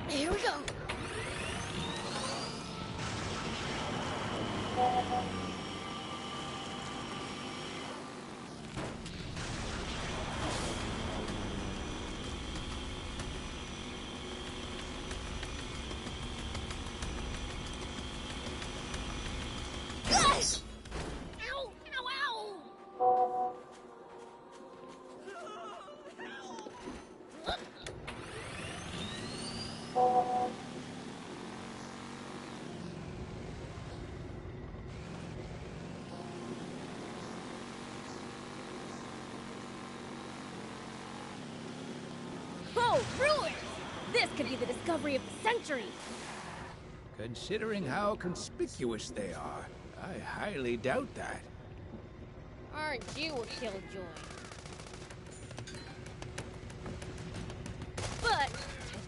Here we go. Gosh! Ow! Ow! Ow! Oh, ruins! This could be the discovery of the century! Considering how conspicuous they are, I highly doubt that. Aren't you a killjoy? But I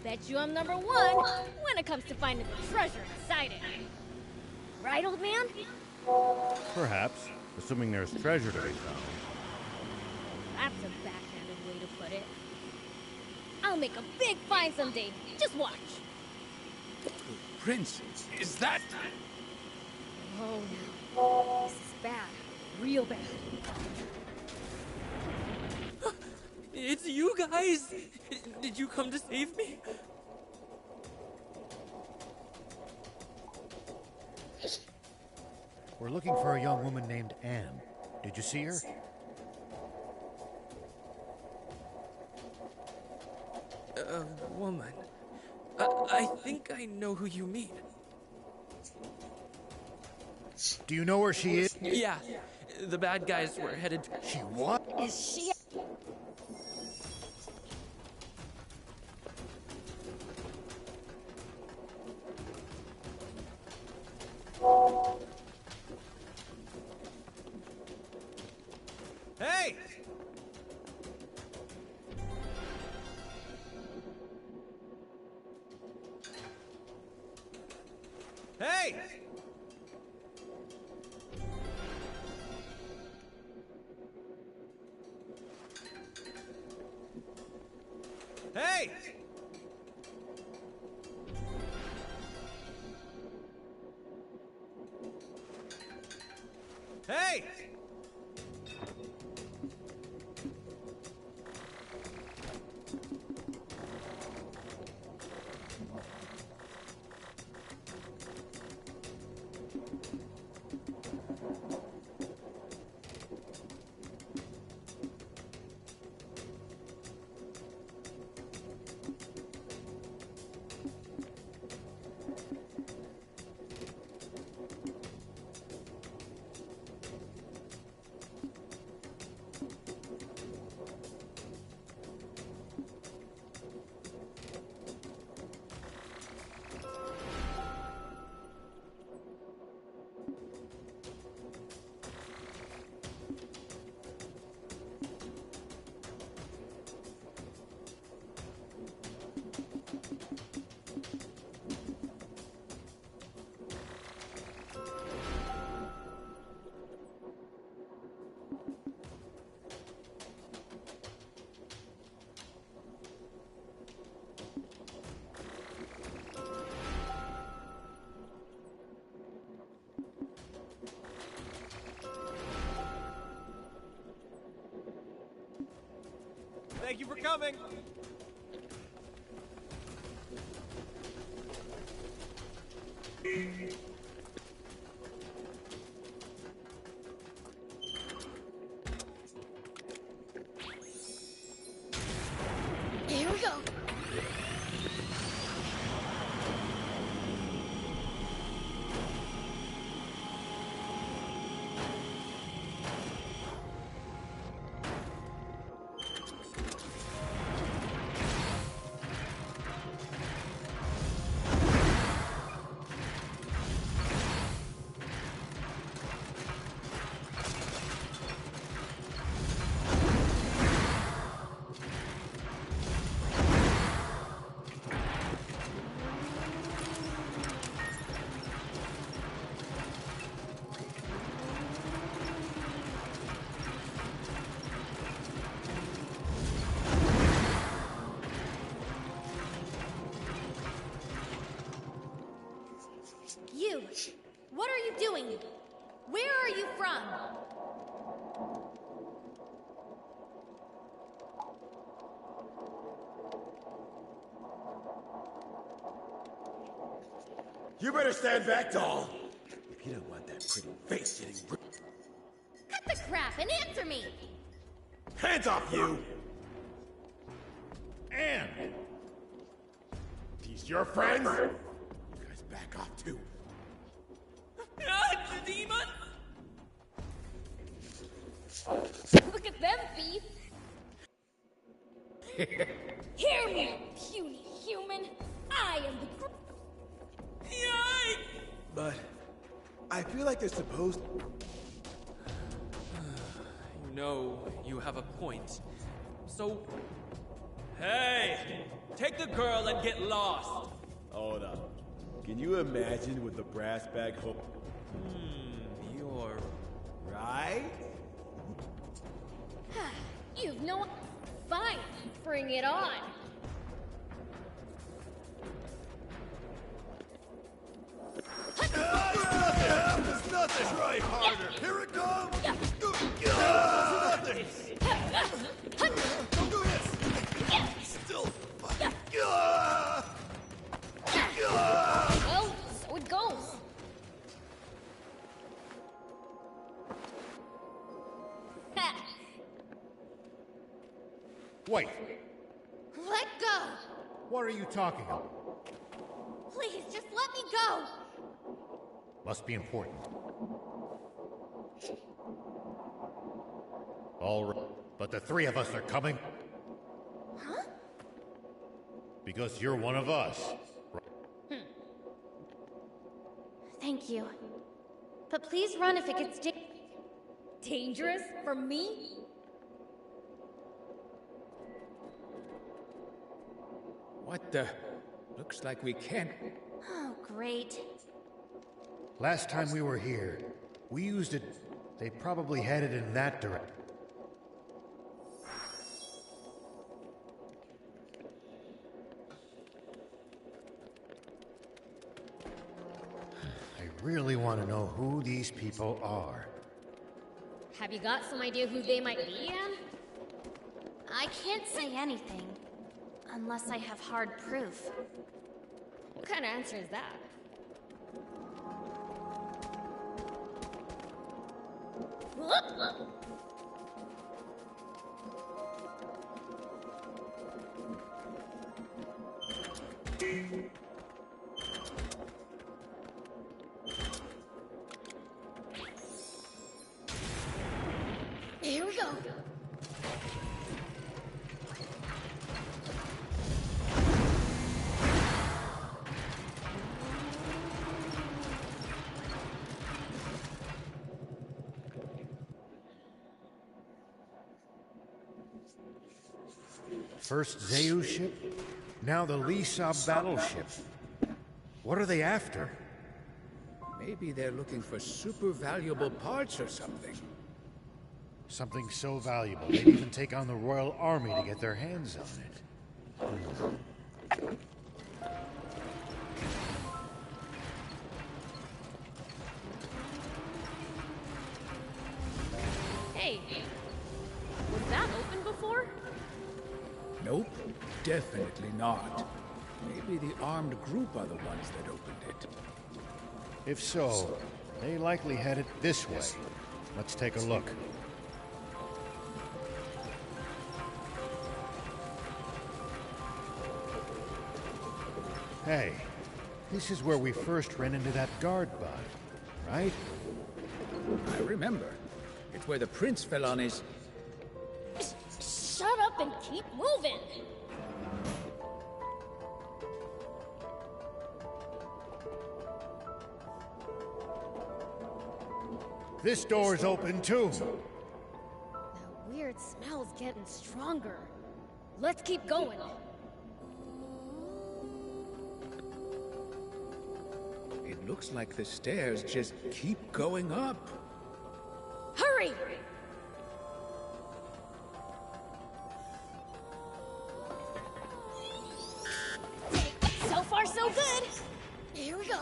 bet you I'm number one when it comes to finding the treasure inside it. Right, old man? Perhaps, assuming there's treasure to be found. That's a backhanded way to put it. I'll make a big find someday. Just watch. Prince, is that... Oh no. This is bad. Real bad. It's you guys! Did you come to save me? We're looking for a young woman named Anne. Did you see her? A woman. I think I know who you mean. Do you know where she is? Yeah, the bad guys were headed... She what? Is she... Hey! Hey! Hey! Hey! Thank you for coming. Here we go. You better stand back, doll. If you don't want that pretty face getting ripped. Cut the crap and answer me! Hands off, you! Anne! These your friends? You guys back off, too. Demon! Look at them, Thief! Hear me, puny human! I am the Yikes! But I feel like they're supposed. You know, you have a point. So... Hey! Take the girl and get lost! Hold up. Can you imagine with the brass bag hook? You're... Right? You've no... Fine, bring it on! There's nothing! Try harder! Here it comes! Nothing! Don't do this! Still... Well, so it goes. Wait, Let go! what are you talking about? Please, just let me go! Must be important. All right, but the three of us are coming? Huh? Because you're one of us. Thank you. But please run if it gets dangerous for me? What the? Looks like we can't... Oh, great. Last time we were here, we used it. They probably headed in that direction. I really want to know who these people are. Have you got some idea who they might be, Anne? I can't say anything. Unless I have hard proof. What kind of answer is that? Here we go. First Zeus ship, now the Lisab battleship. What are they after? Maybe they're looking for super valuable parts or something. Something so valuable they'd even take on the Royal Army to get their hands on it. Hey, was that open before? Nope, definitely not. Maybe the armed group are the ones that opened it. If so, they likely headed this way. Let's take a look. Hey, this is where we first ran into that guard bot, right? I remember. It's where the prince fell on his... Shut up and keep moving! This door's open too. That weird smell's getting stronger. Let's keep going. It looks like the stairs just keep going up. Hurry! So far, so good. Here we go.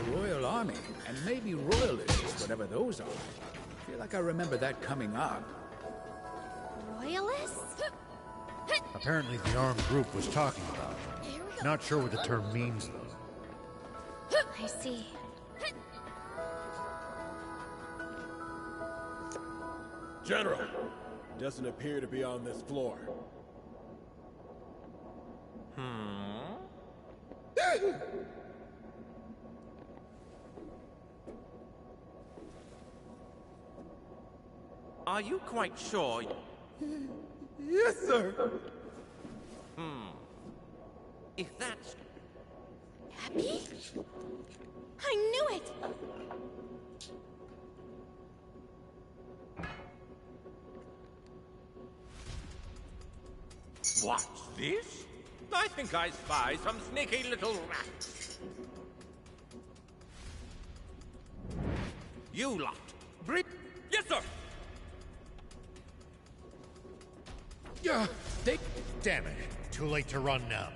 The Royal Army, and maybe Royalists, whatever those are. I feel like I remember that coming up. Royalists? Apparently the armed group was talking about it. Not sure what the term means, though. I see. General, doesn't appear to be on this floor. Are you quite sure? Yes, sir. If that's... Happy? I knew it! What's this? I think I spy some sneaky little rats. You lot. Brit... Yes, sir! Yeah, they... Damn it. Too late to run now.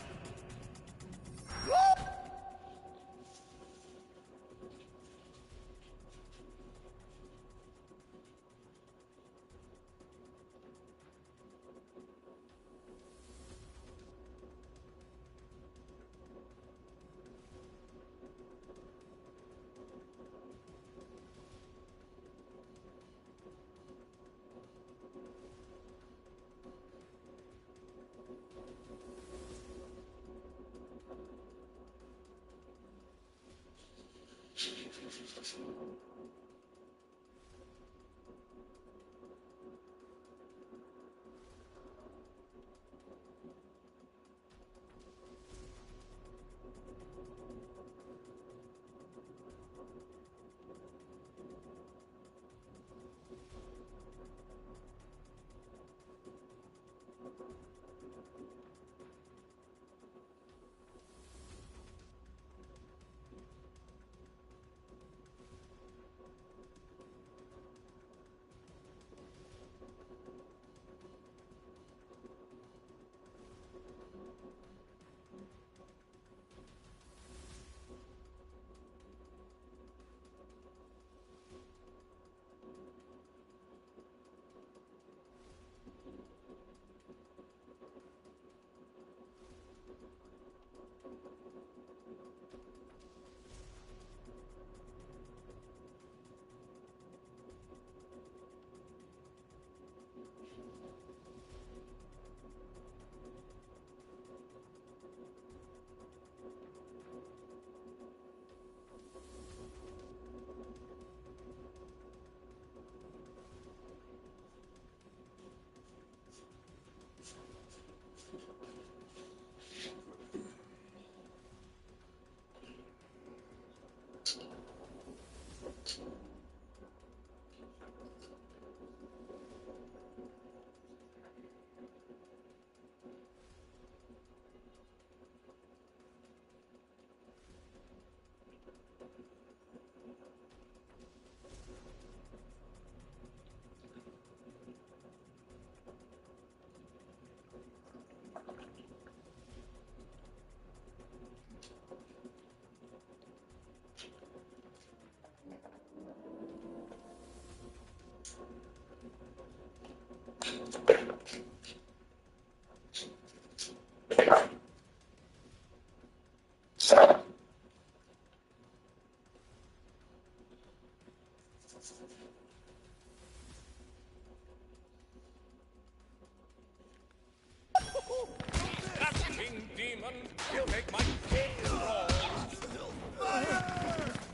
You'll make my kid roll.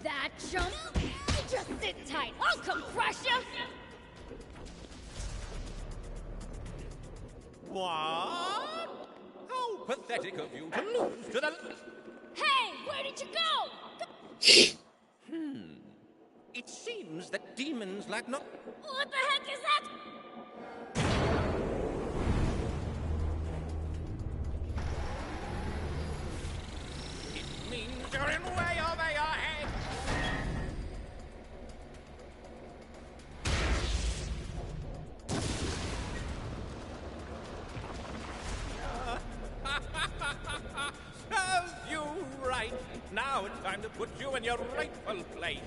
That jump? Just sit tight. I'll come crush you. What? How pathetic of you to lose to the... Hey, where did you go? It seems that demons lack not... What the heck is that? It means you're in way over your head. right. Now it's time to put you in your rightful place.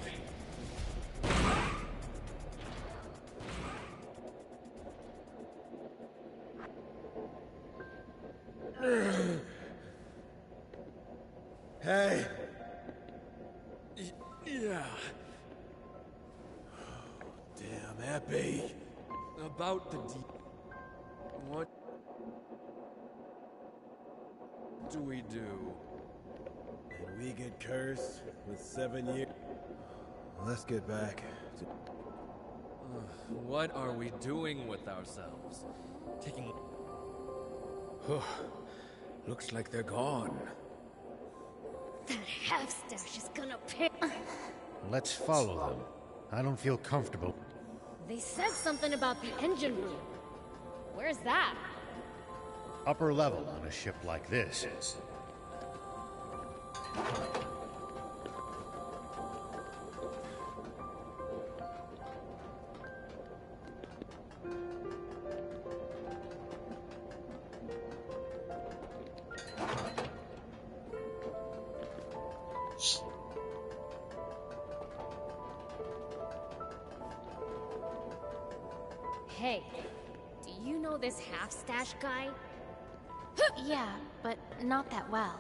Hey, Yeah. damn happy. About the What do we do? And we get cursed with 7 years. Let's get back to... What are we doing with ourselves? Taking... Looks like they're gone. That half-stash is gonna pay. Let's follow them. I don't feel comfortable. They said something about the engine room. Where's that? Upper level on a ship like this. Hey, do you know this half-stash guy? Yeah, but not that well.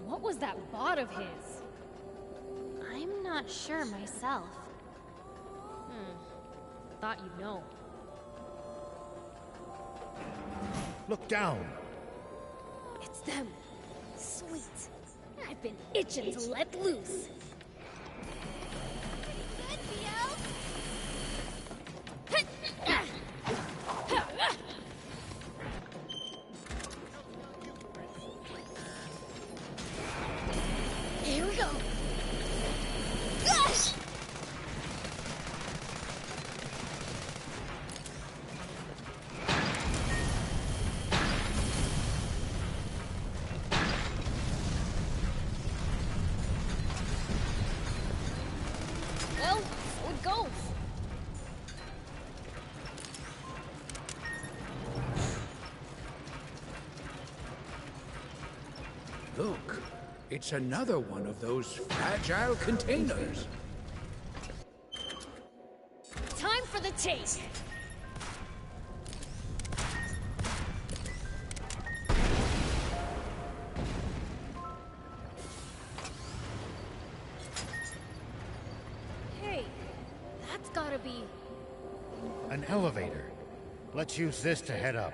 What was that bot of his? I'm not sure myself. Thought you'd know. Look down! It's them. Sweet. I've been itching to let loose. Here we go. Gosh! Well, so it goes. Look, it's another one of those fragile containers. Time for the take. Hey, that's gotta be... An elevator. Let's use this to head up.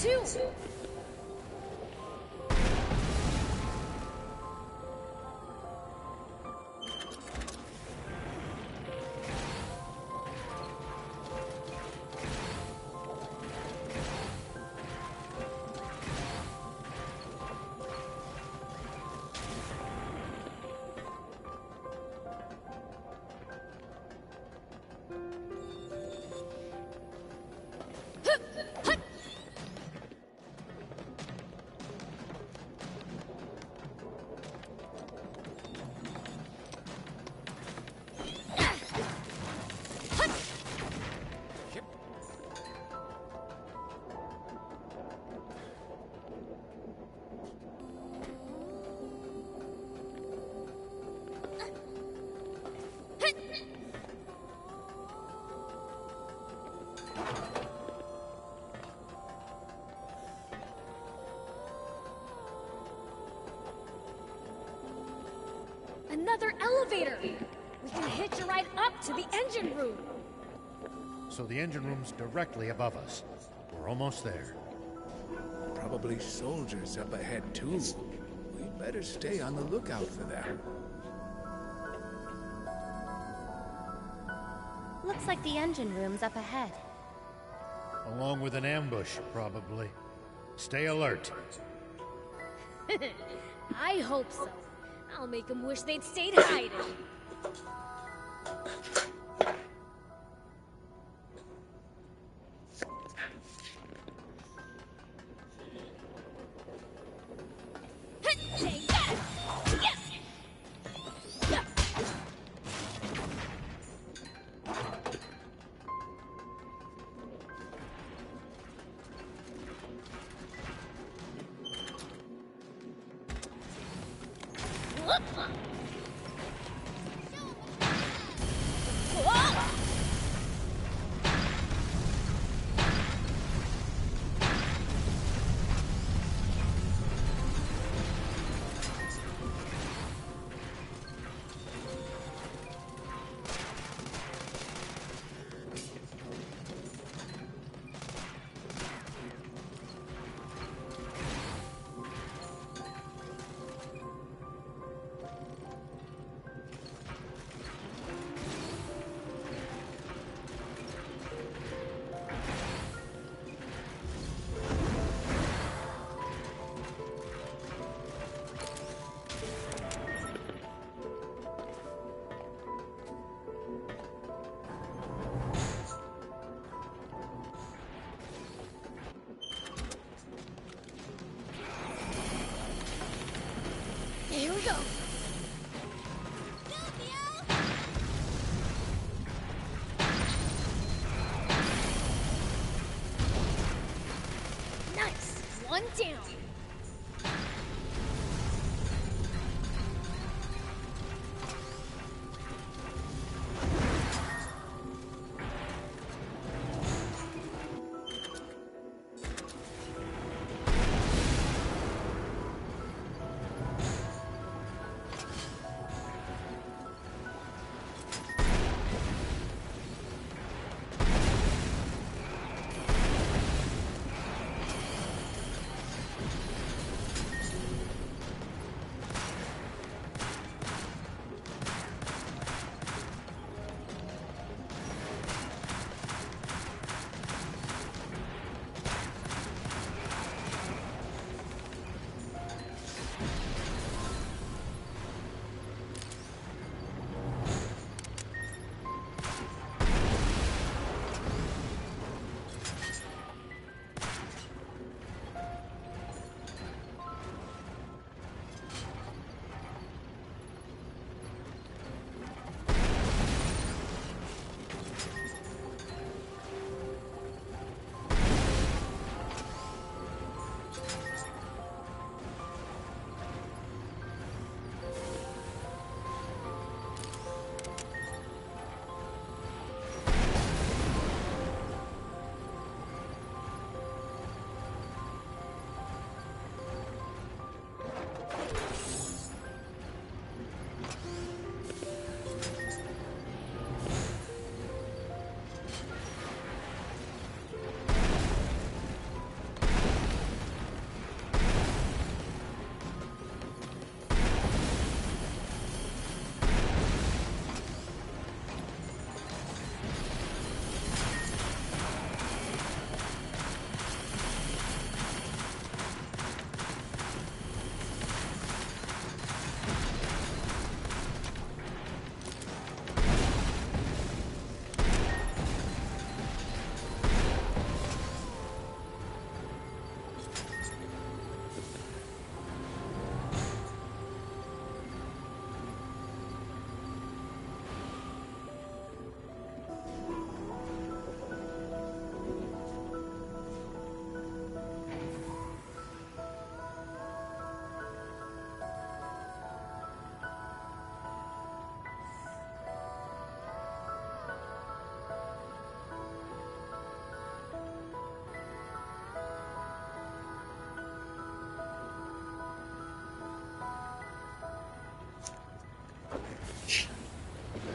too! Another elevator! We can hitch a ride up to the engine room! So the engine room's directly above us. We're almost there. Probably soldiers up ahead, too. We'd better stay on the lookout for them. Looks like the engine room's up ahead. Along with an ambush, probably. Stay alert. I hope so. I'll make them wish they'd stayed hiding. Here we go. Nice. One down.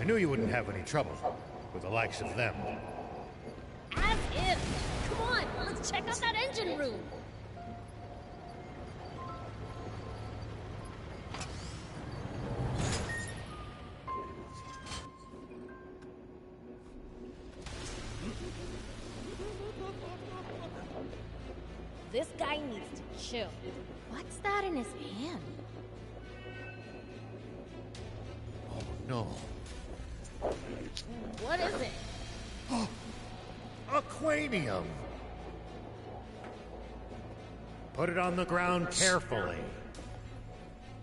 knew you wouldn't have any trouble with the likes of them. As if! Come on, let's check out that engine room! This guy needs to chill. What's that in his hand? Oh, no. What is it? Aquanium! Put it on the ground carefully.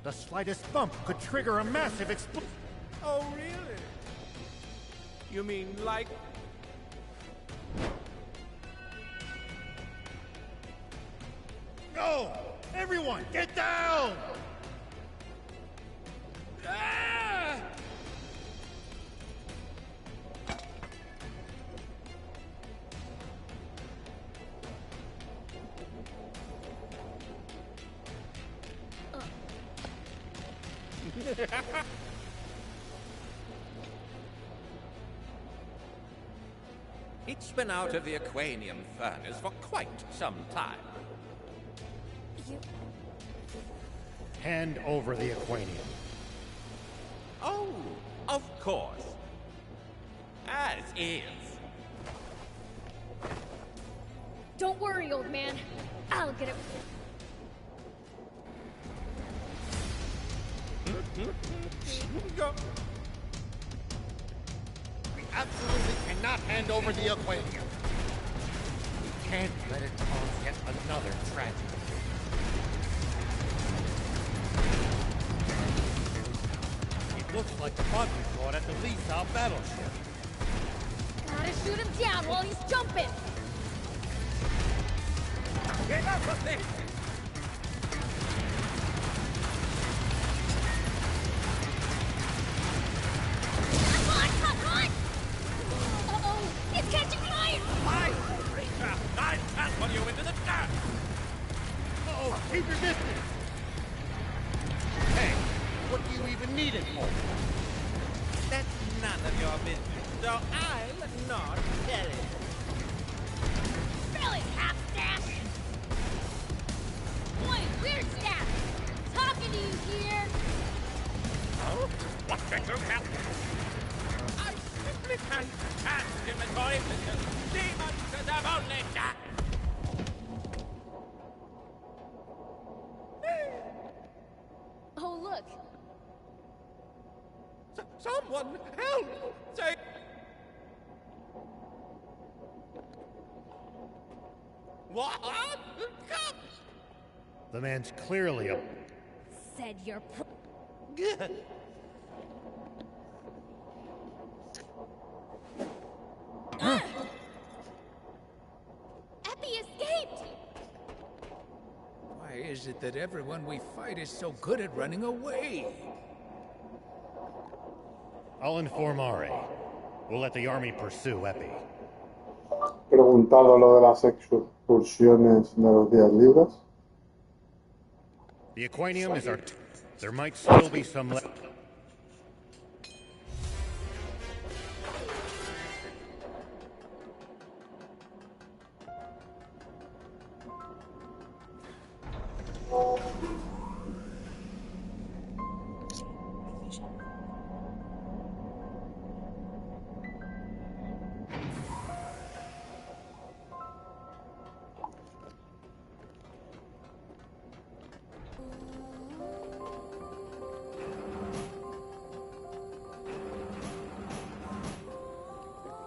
The slightest bump could trigger a massive explosion. Oh, really? You mean like... No! Everyone, get down! Ah! It's been out of the Aquanium furnace for quite some time. Hand over the Aquanium. Oh, of course. As is. Don't worry, old man. I'll get it. Go. We absolutely cannot hand over the Aquanium. We can't let it cause yet another tragedy. It looks like the bug we caught at the Lisa battleship. Gotta shoot him down while he's jumping! Get up of this! Come on! Uh-oh! It's catching fire! I, creature, I trample you into the dirt! Oh, keep your distance! Hey, what do you even need it for? That's none of your business, so I'll not tell it. Really, half-staff! Boy, weird staff! Talking to you here! Oh? What can you help? I simply can't stand inventory because demons deserve only that! Oh, look! Someone help! Say... What? Come! The man's clearly a... Said you're Epi escaped! Why is it that everyone we fight is so good at running away? I'll inform Ari. We'll let the army pursue Epi. Preguntado lo de las excursiones de los días libres. The Aquanium is our... There might still be some left.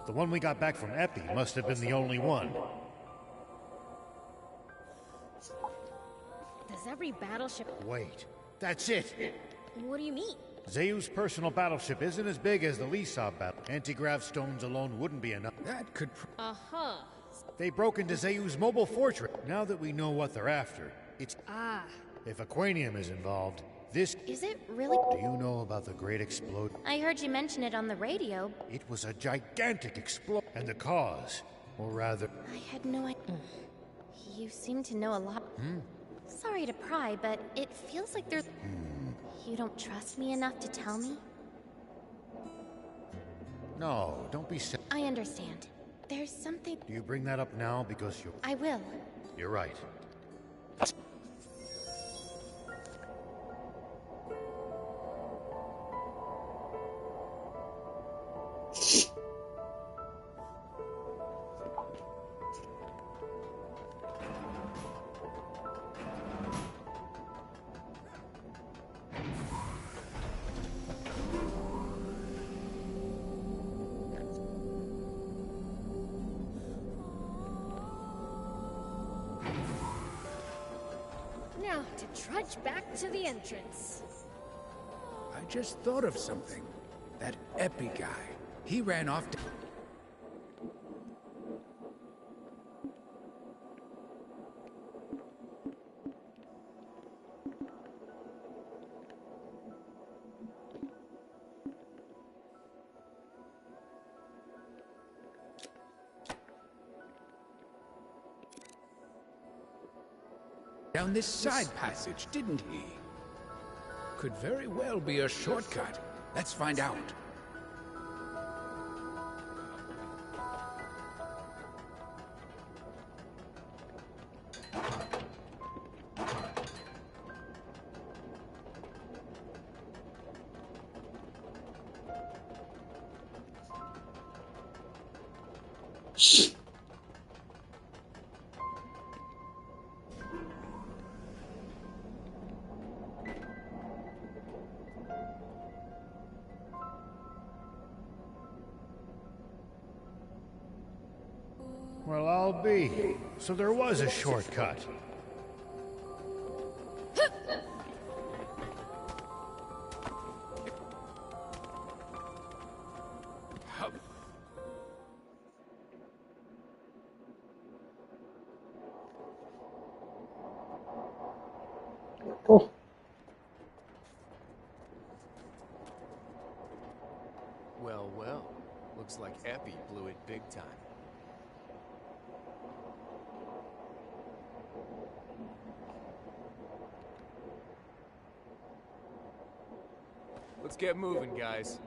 The one we got back from Epi must have been the only one. Does every battleship... Wait, that's it! What do you mean? Zayu's personal battleship isn't as big as the Lisab battle. Anti-grav stones alone wouldn't be enough. That could... Uh-huh. They broke into Zayu's mobile fortress. Now that we know what they're after, it's... Ah. If Aquanium is involved, this... Is it really... Do you know about the Great Explosion? I heard you mention it on the radio. It was a gigantic explosion. And the cause, or rather... I had no idea. You seem to know a lot. Sorry to pry, but it feels like there's... You don't trust me enough to tell me? No, don't be silly. I understand. There's something... Do you bring that up now because you... I will. You're right. Now, to trudge back to the entrance. I just thought of something. That Epi guy. He ran off to... down this side passage, didn't he? Could very well be a shortcut. Let's find out. Well, I'll be. So there was a shortcut. Oh, Well, well. Looks like Epi blew it big time. Let's get moving, guys.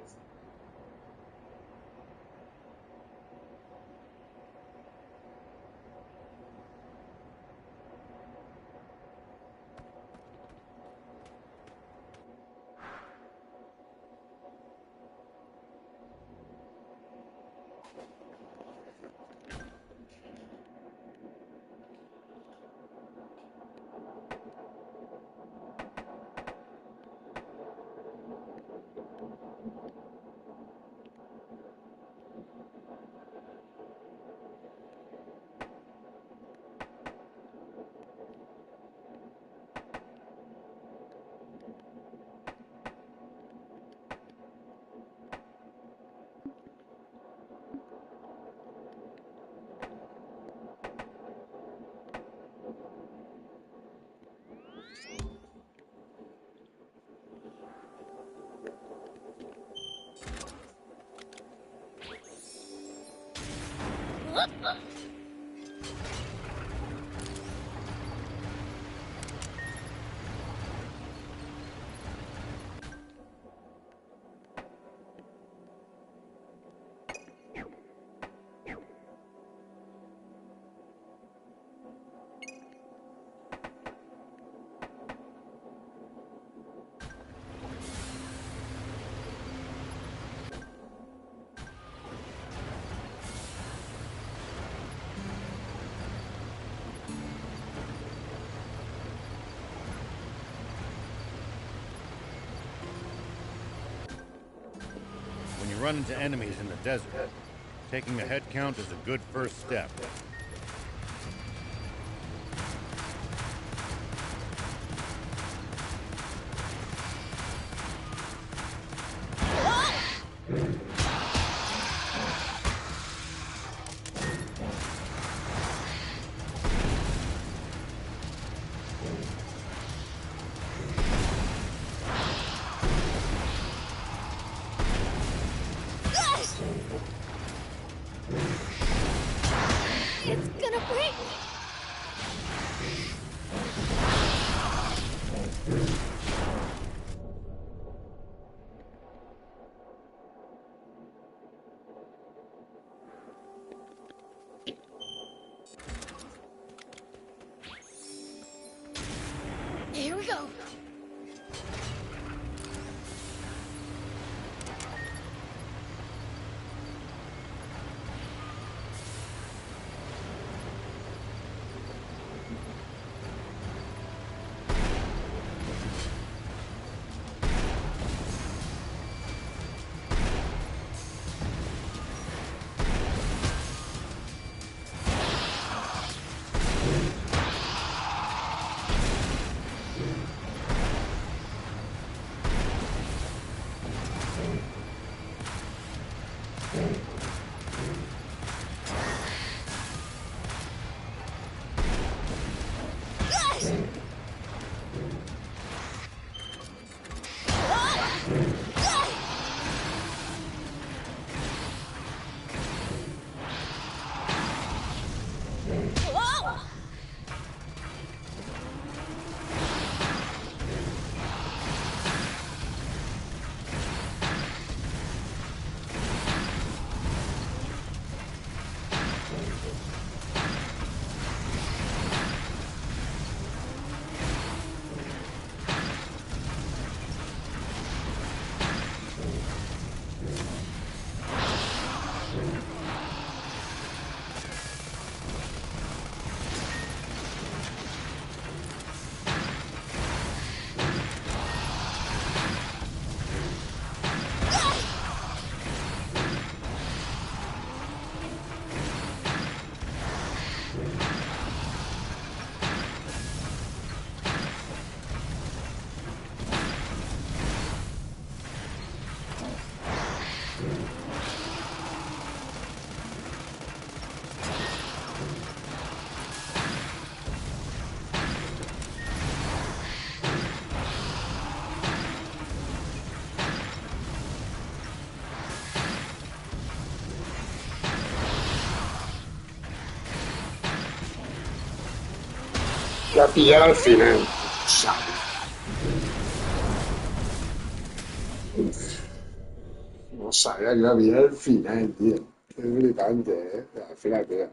When you run into enemies in the desert, taking a head count is a good first step. It's La pillar al final. Sabe. No sabía que iba a pillar al final, tío. Es gritante, Al final, tío.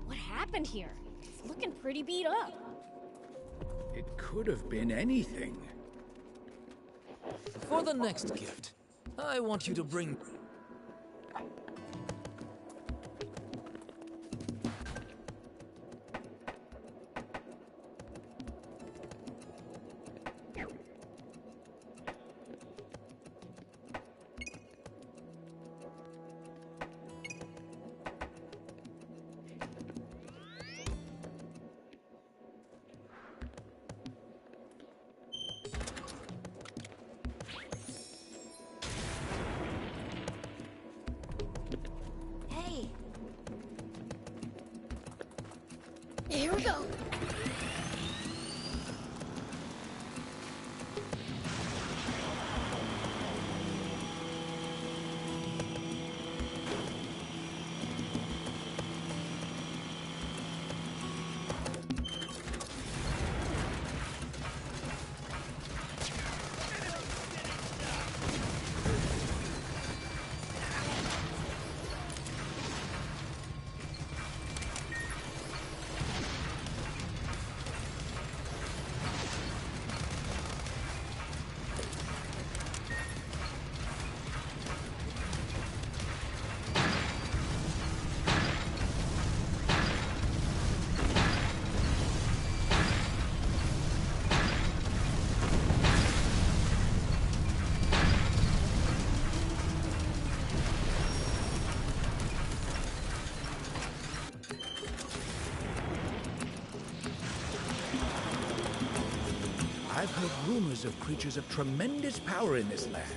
What happened here? It's looking pretty beat up. It could have been anything. For the next gift, I want you to bring... Hey. Here we go. I've heard rumors of creatures of tremendous power in this land.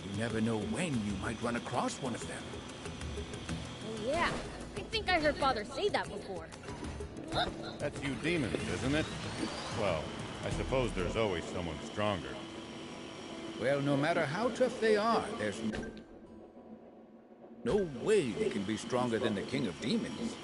You never know when you might run across one of them. Oh yeah, I think I heard Father say that before. That's you demons, isn't it? Well, I suppose there's always someone stronger. Well, no matter how tough they are, there's no way they can be stronger than the King of Demons.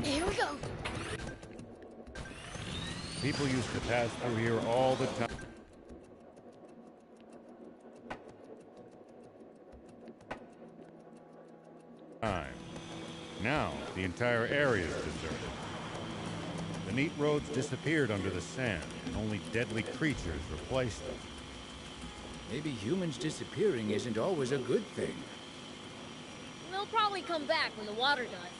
Here we go. People used to pass through here all the time. Now, the entire area is deserted. The neat roads disappeared under the sand, and only deadly creatures replaced them. Maybe humans disappearing isn't always a good thing. They'll probably come back when the water does.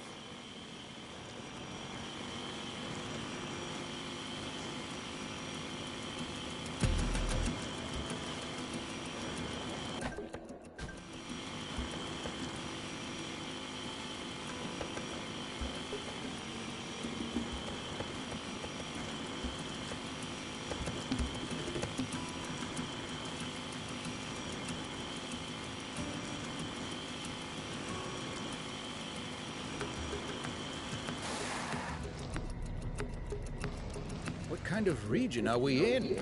What kind of region are we in?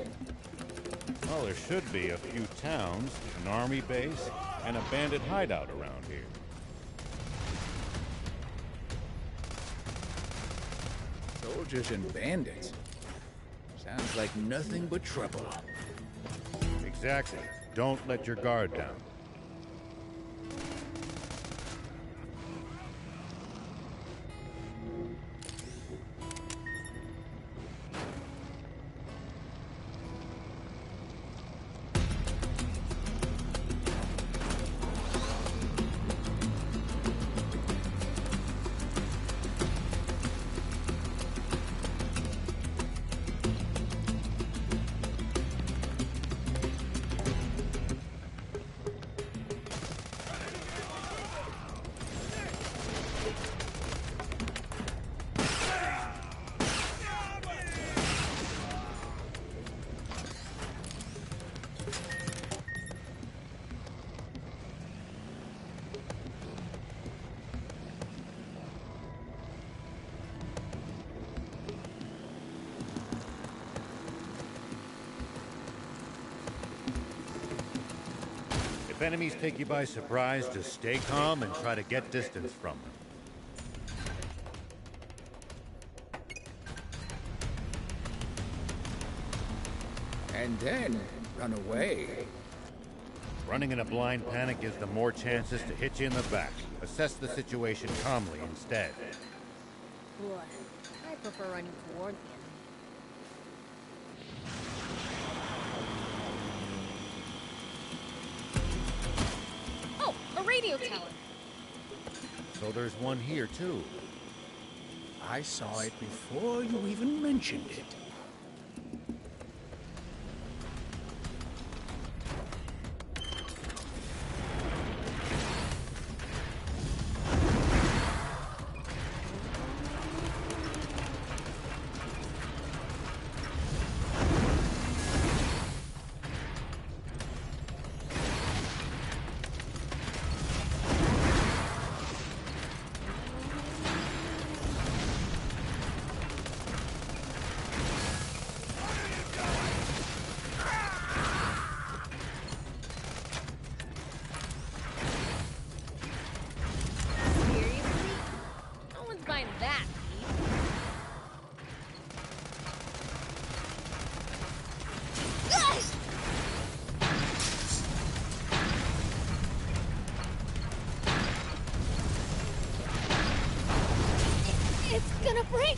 Well, there should be a few towns, an army base, and a bandit hideout around here. Soldiers and bandits. Sounds like nothing but trouble. Exactly. Don't let your guard down. If enemies take you by surprise, just stay calm and try to get distance from them. And then run away. Running in a blind panic gives them more chances to hit you in the back. Assess the situation calmly instead. Boy, I prefer running toward the enemy. Oh, a radio tower. So there's one here, too. I saw it before you even mentioned it. It's gonna break!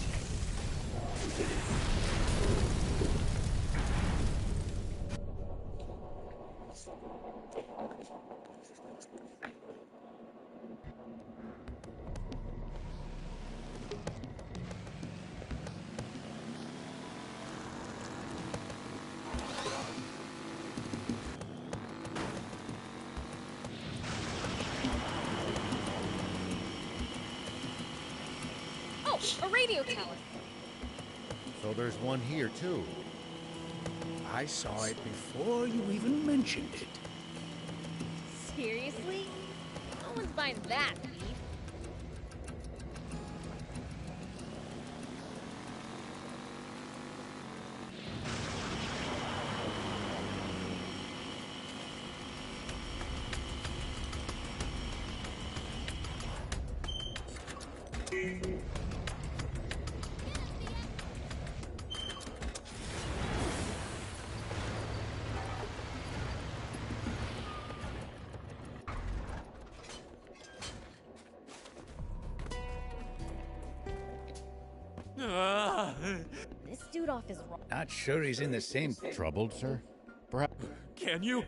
Oh, a radio tower. So there's one here, too. I saw it before you even mentioned it. Seriously? No one's buying that, Pete. This dude off is wrong. Not sure he's in the same... Troubled, sir? Perhaps. Can you?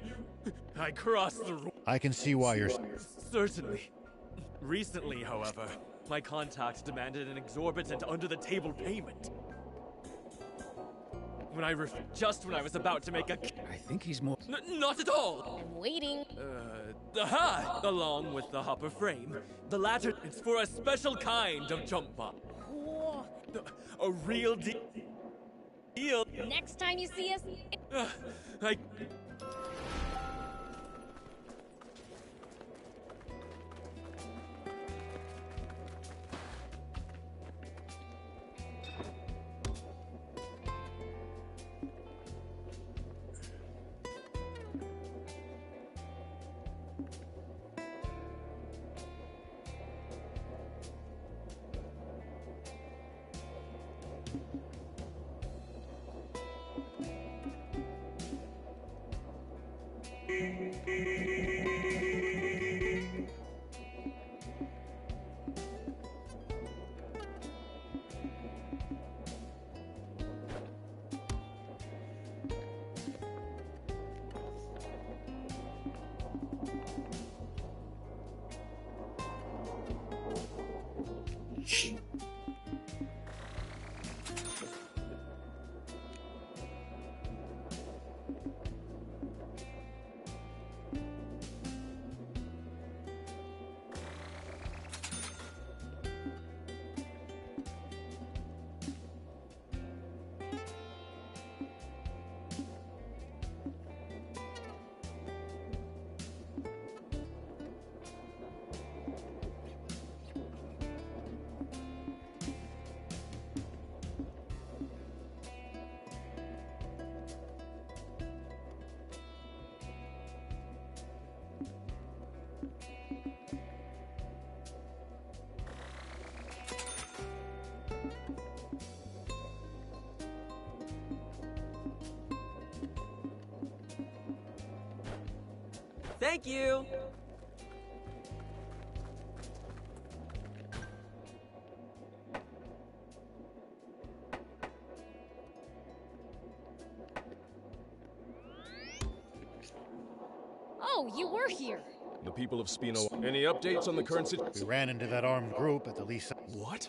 I crossed the road. I can see why you're... Certainly. Recently, however, my contacts demanded an exorbitant under-the-table payment. Just when I was about to make a... I think he's more... Not at all! I'm waiting. Along with the hopper frame. The latter is for a special kind of jump bot. Whoa. A real deal. Next time you see us, I... Thank you! Oh, you were here. The people of Spino. Any updates on the current situation? We ran into that armed group at the Lisa. What?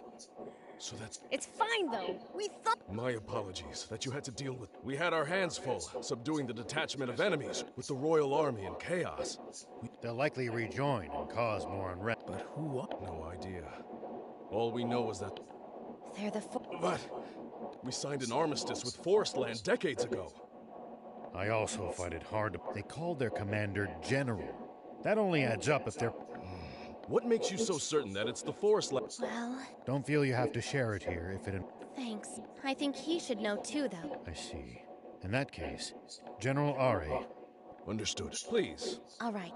So that's It's fine, though. We thought... my apologies that you had to deal with. We had our hands full, subduing the detachment of enemies with the Royal Army and chaos. They'll likely rejoin and cause more unrest. But who are... No idea. All we know is that... They're the But we signed an armistice with Forestland decades ago. I also find it hard to... They called their commander General. That only adds up if they're... What makes you so certain that it's the Forestland? Well, Don't feel you have to share it here if it... thanks. I think he should know too, though. I see. In that case, General Are. Understood. Please. All right.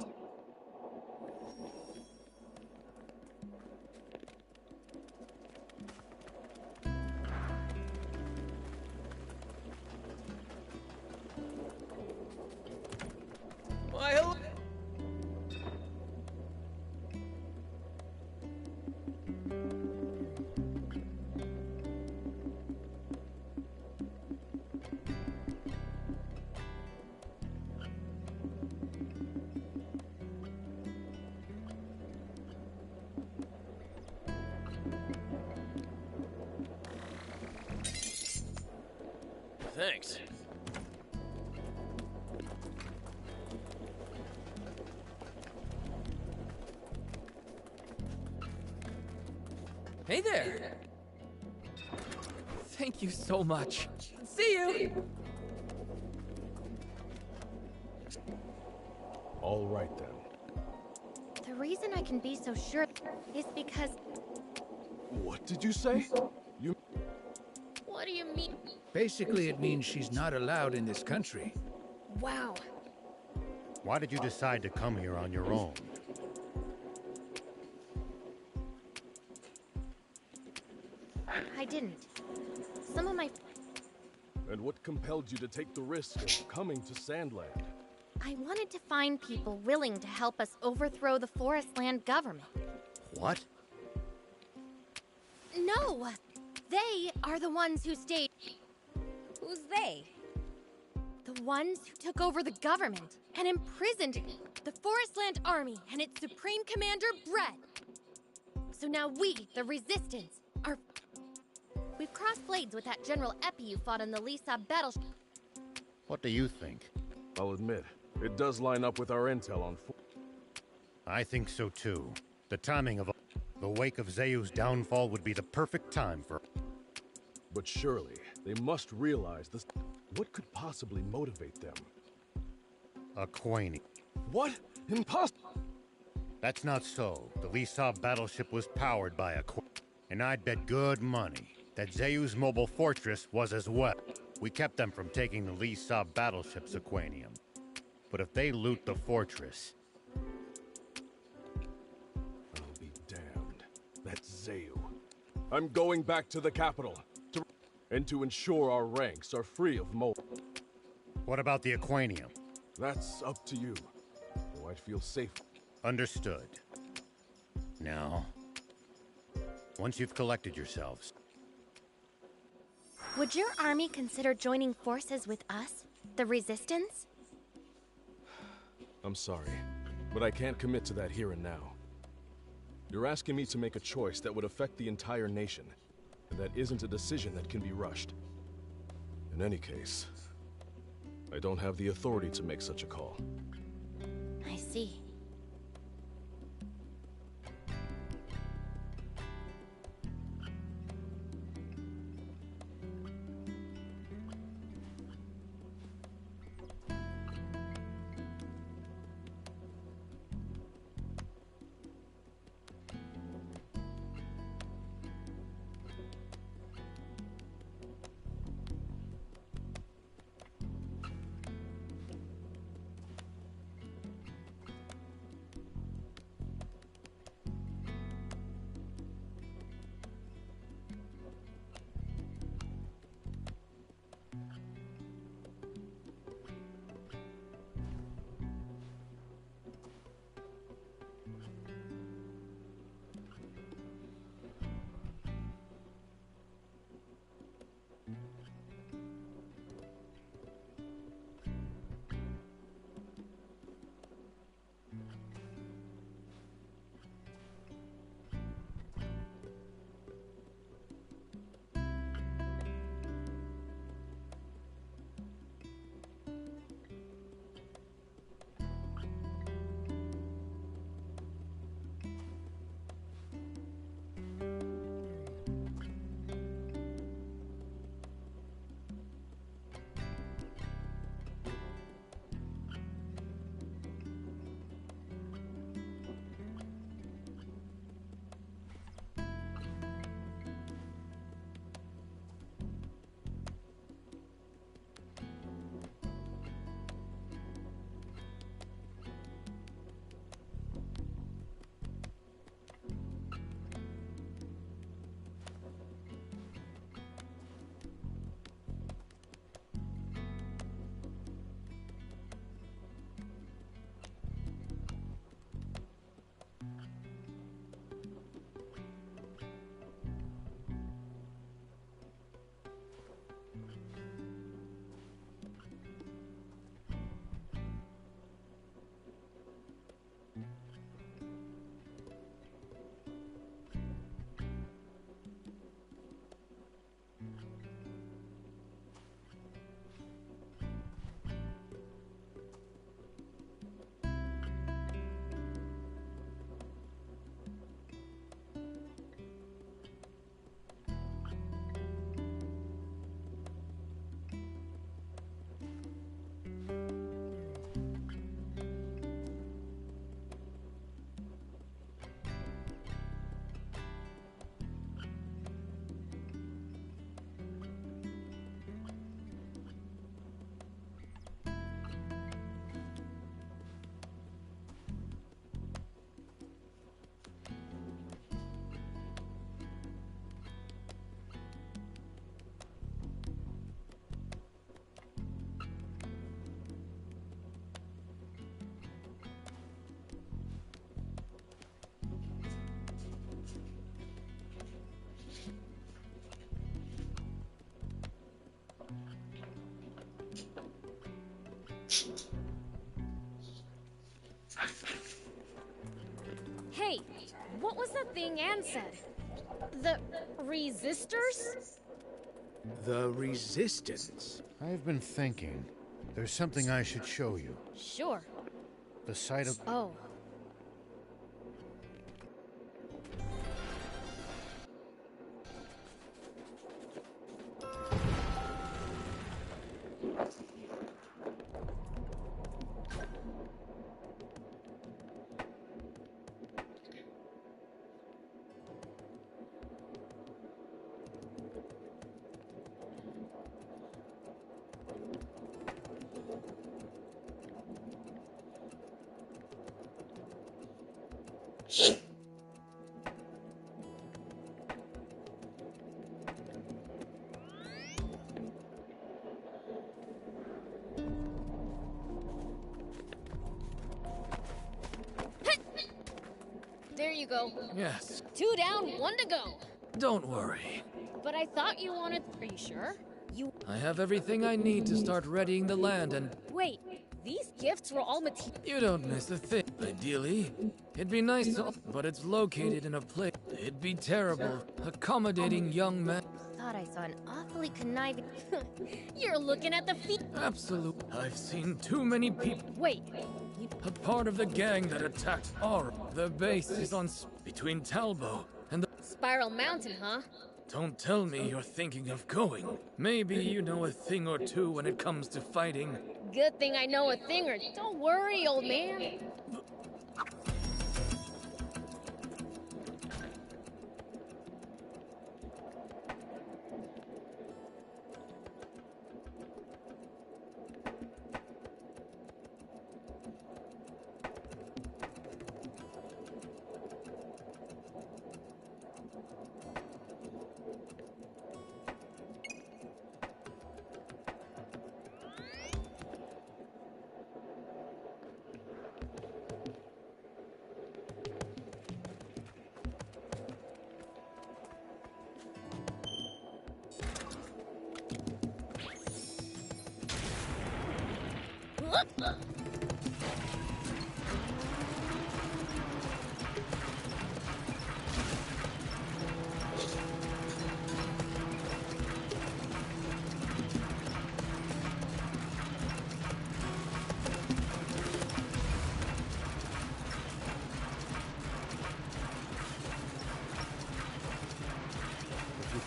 Why, hello. Thanks. Hey there! Thank you so much. See you! All right then. The reason I can be so sure is because... What did you say? You... What do you mean? Basically, it means she's not allowed in this country. Wow. Why did you decide to come here on your own? I didn't. Some of my... And what compelled you to take the risk of coming to Sandland? I wanted to find people willing to help us overthrow the Forestland government. What? No! They are the ones who stayed... Who's they? The ones who took over the government and imprisoned the Forestland Army and its Supreme Commander, Brett. So now we, the Resistance, are... We've crossed blades with that General Epi you fought in the Lisa battleship. What do you think? I'll admit, it does line up with our intel on... I think so too. The timing of the wake of Zayu's downfall would be the perfect time for... But surely, they must realize this... What could possibly motivate them? Aquani. What? Impossible! That's not so. The Lisa battleship was powered by Aquani. And I'd bet good money that Zayu's mobile fortress was as well. We kept them from taking the Lisa battleship's Aquanium. But if they loot the fortress... I'll be damned. That's Zayu. I'm going back to the capital. And to ensure our ranks are free of mold. What about the Aquanium? That's up to you. Though I'd feel safe. Understood. Now, once you've collected yourselves... Would your army consider joining forces with us, the Resistance? I'm sorry, but I can't commit to that here and now. You're asking me to make a choice that would affect the entire nation, and that isn't a decision that can be rushed. In any case, I don't have the authority to make such a call. I see. Hey, what was that thing Anne said? The resistors? The Resistance. I've been thinking. There's something I should show you. Sure. The site of... Oh. There you go. Yes. 2 down, 1 to go. Don't worry. But I thought you wanted... Are you sure? I have everything I need to start readying the land and... Wait, these gifts were all material... You don't miss a thing. Ideally, it'd be nice to... But it's located in a place... It'd be terrible, accommodating young men. Thought I saw an awfully conniving... You're looking at the feet... Absolute. I've seen too many people. Wait, A part of the gang that attacked Aura. The base is on... between Talbot and the... Spiral Mountain, huh? Don't tell me you're thinking of going. Maybe you know a thing or two when it comes to fighting. Good thing I know a thing or... Don't worry, old man.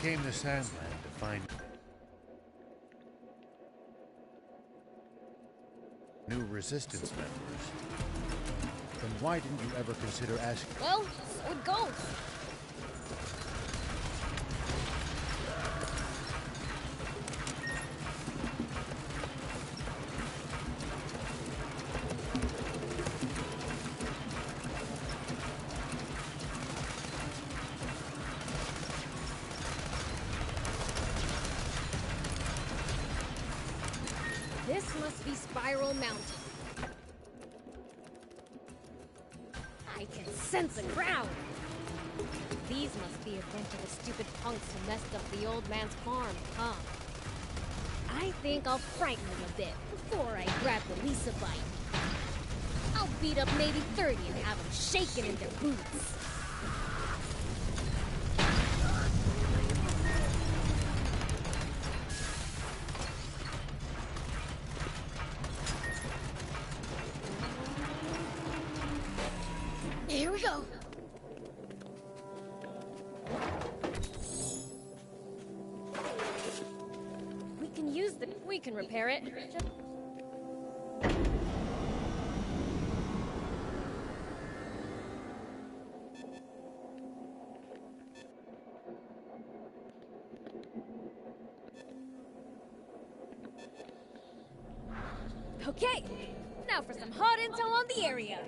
We came to Sandland to find... new Resistance members. Then why didn't you ever consider asking... Well, so it goes. This must be Spiral Mountain. I can sense a crowd. These must be a bunch of the stupid punks who messed up the old man's farm, huh? I think I'll frighten them a bit before I grab the Lisa bite. I'll beat up maybe 30 and have them shaking in their boots. Here we go. We can repair it. Okay, now for some hot intel on the area.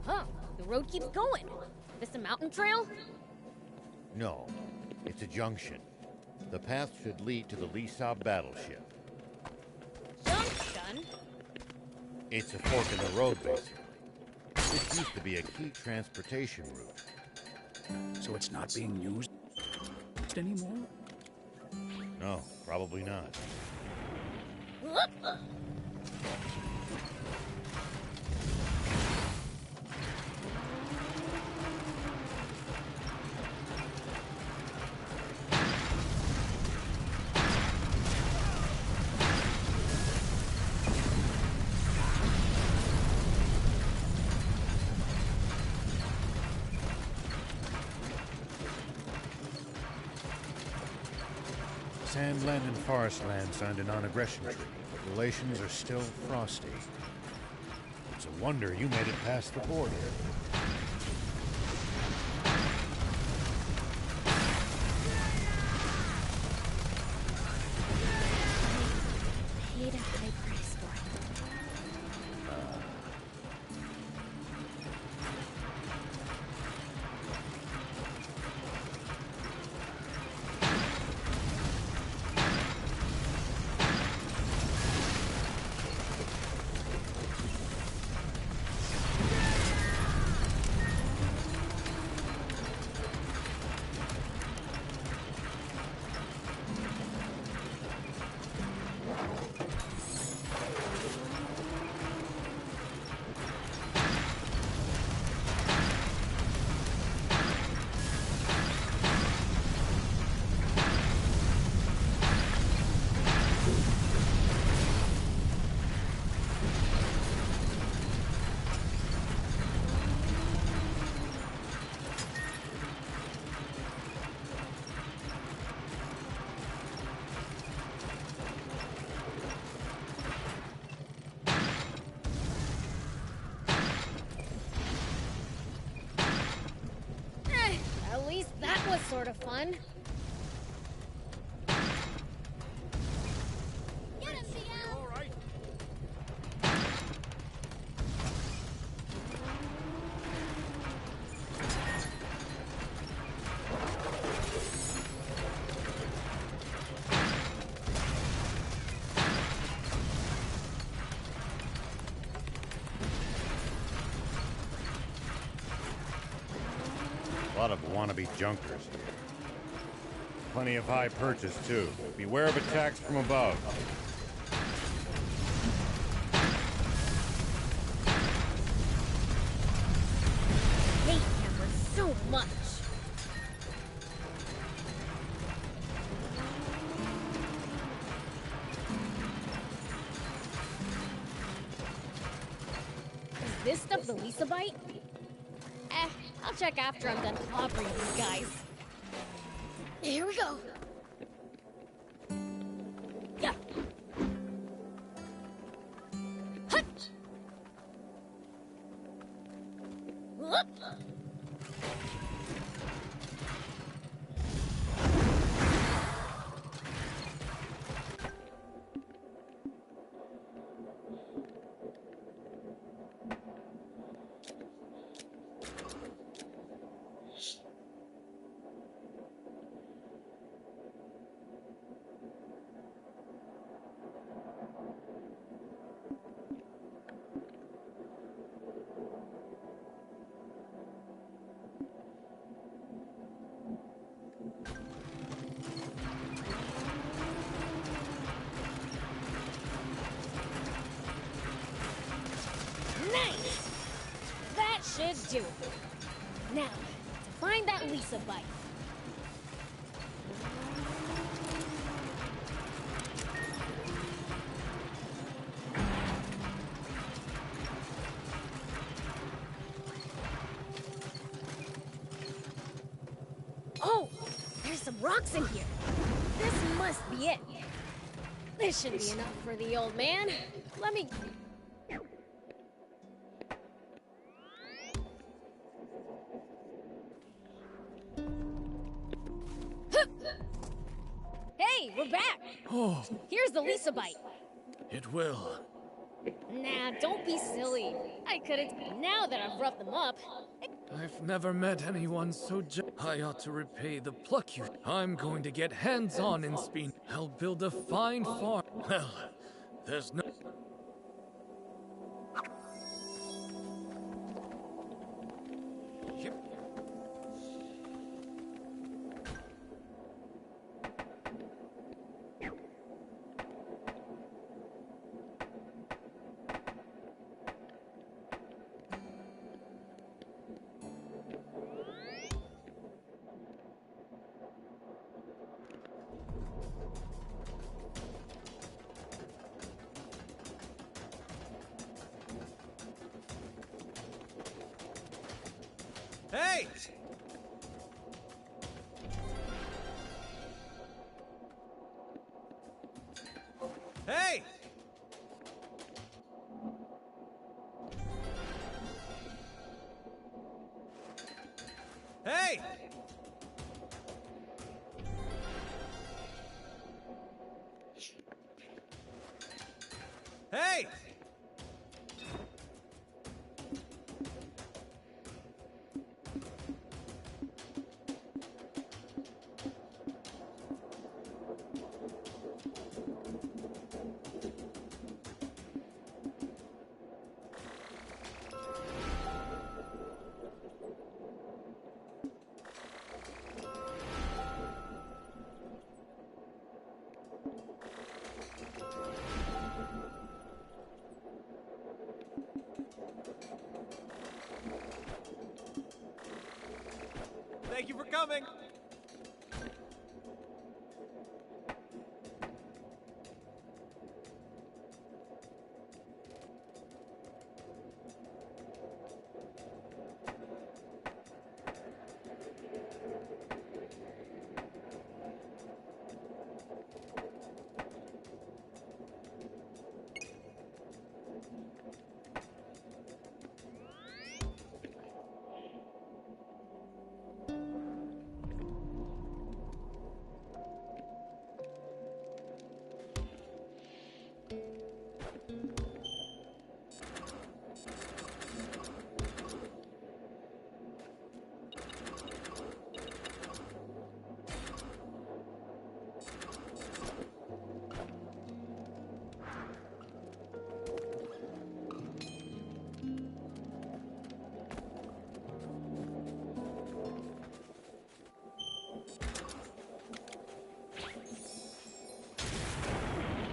Huh, the road keeps going. This a mountain trail? No, it's a junction. The path should lead to the Lisa battleship. Junction? It's a fork in the road, basically. to be a key transportation route. So it's not being used anymore? No, probably not. Sandland and Forestland signed a non-aggression treaty, but relations are still frosty. It's a wonder you made it past the border. Paid a high price for it. At least that was sort of fun. Get him, Miguel! All right. A lot of wannabe junkers here. Plenty of high purchase, too. Beware of attacks from above. I hate cameras so much. Is this stuff the Lisa bite? I'll check after I'm done clobbering these guys. Here we go. Yeah. Hut. Whoop. Nice! That should do it. Now, to find that Lisa bite. Oh! There's some rocks in here. This must be it. This should be enough for the old man. Let me... Hey, we're back! Oh, Here's the Lisa bite. it will. Nah, don't be silly. I couldn't. Now that I've roughed them up. I've never met anyone so I ought to repay the pluck you. I'm going to get hands-on in Speen. I'll build a fine farm. Well, there's no... Hey! Hey! Hey! Hey! Thank you for coming!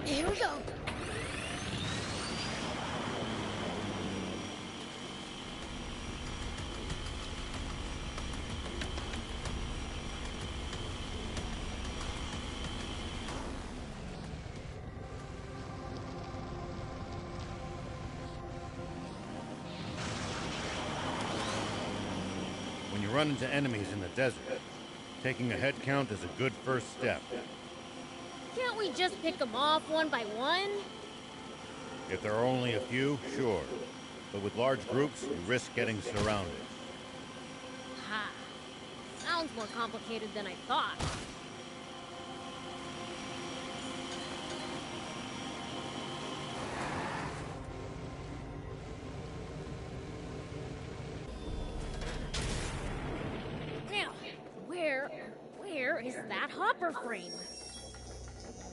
Here we go. When you run into enemies in the desert, taking a head count is a good first step. Can't we just pick them off one by one? If there are only a few, sure. But with large groups, you risk getting surrounded. Ha. Sounds more complicated than I thought. Now, where is that hopper frame?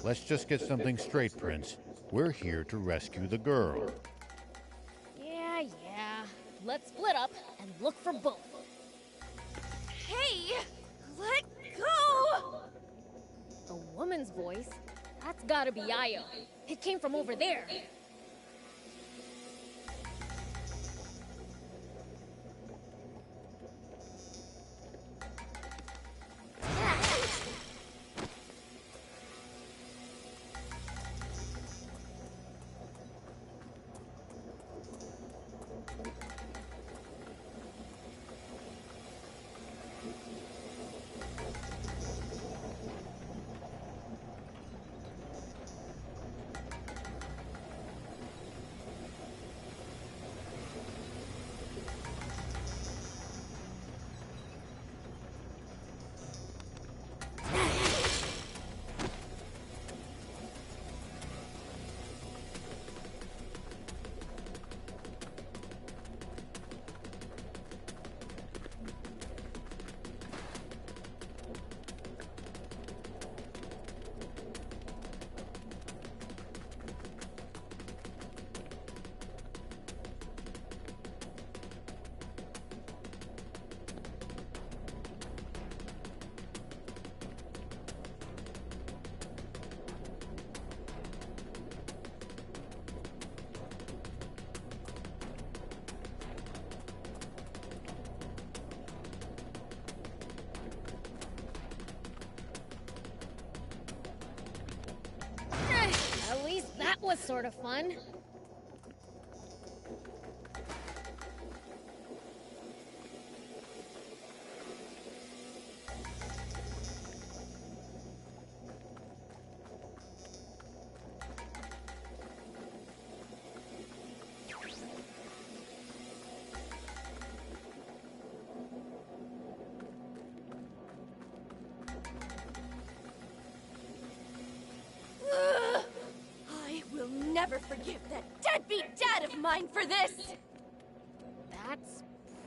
Let's just get something straight, Prince. We're here to rescue the girl. Yeah. Let's split up and look for both. Hey! Let go! A woman's voice? That's gotta be Io. It came from over there. At least that was sort of fun. mine for this! That's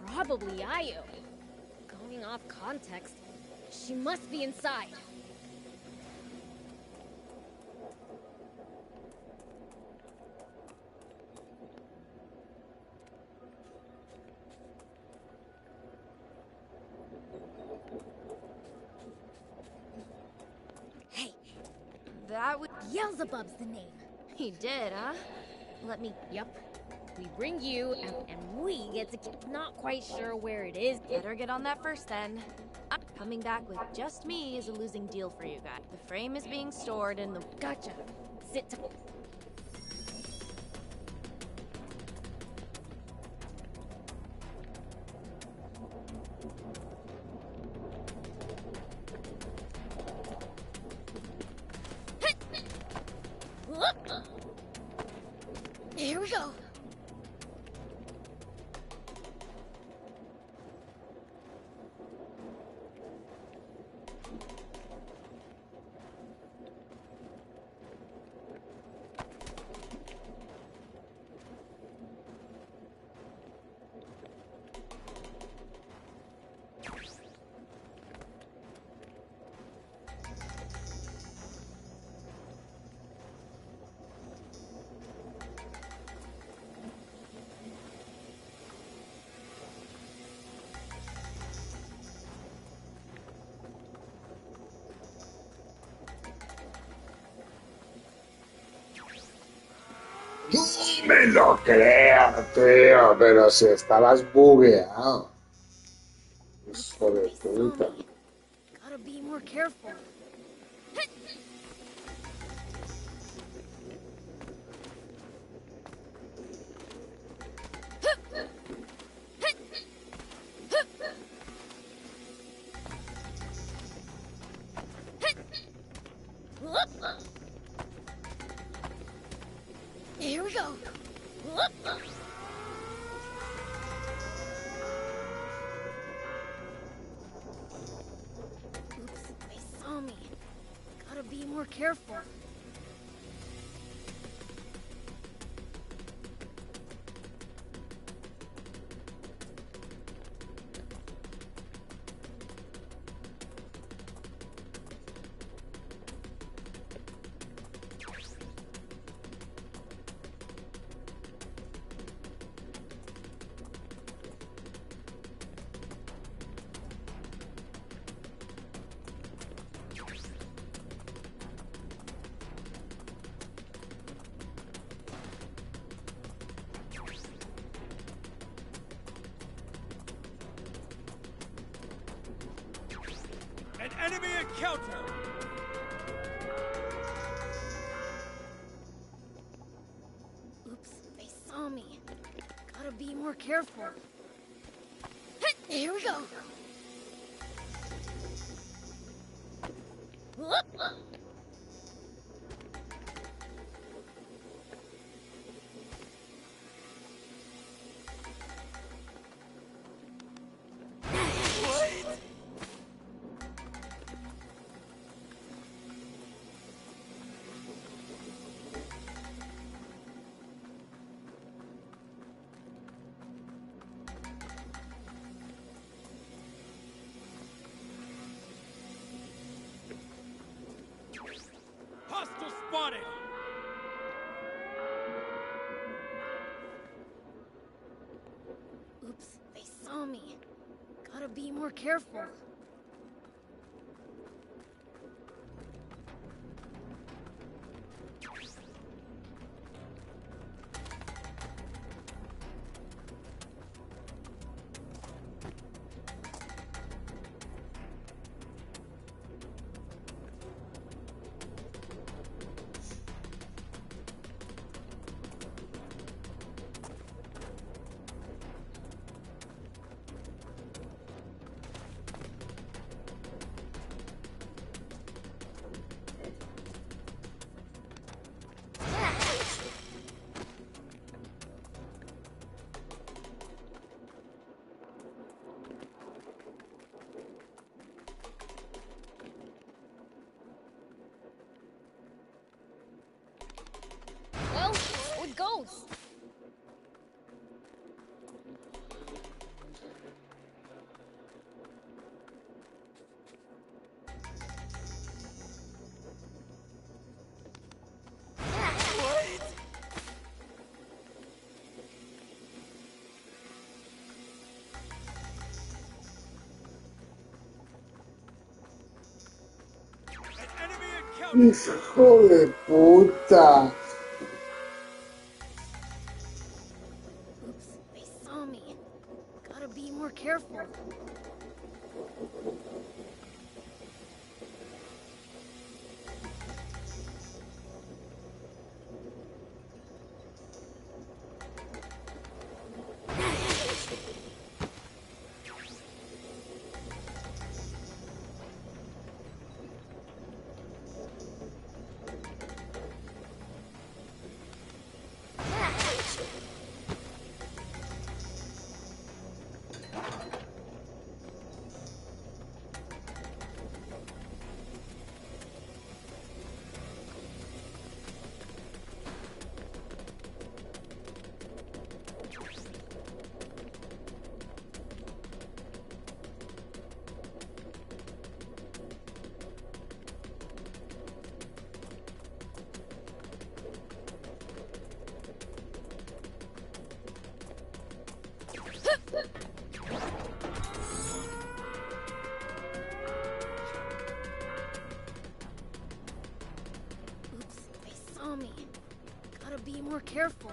probably Io. Going off context, she must be inside. Hey, That would... Beelzebub's the name. He did, huh? Let me... Yep. We bring you, and we get to keep. Not quite sure where it is. Better get on that first, then. Coming back with just me is a losing deal for you guys. The frame is being stored in the... Gotcha. Sit tight. Here we go. Me lo creo, tío, pero si estabas bugueado. Hijo de puta. Gotta be more careful. Here we go. Oops, they saw me. Gotta be more careful. An enemy encounter! Oops, they saw me. Gotta be more careful. Here we go. Hostile spotted! Oops, they saw me. Gotta be more careful. Hijo de puta. Oops, they saw me. Gotta be more careful. Oops, they saw me. Gotta be more careful.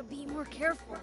Be more careful.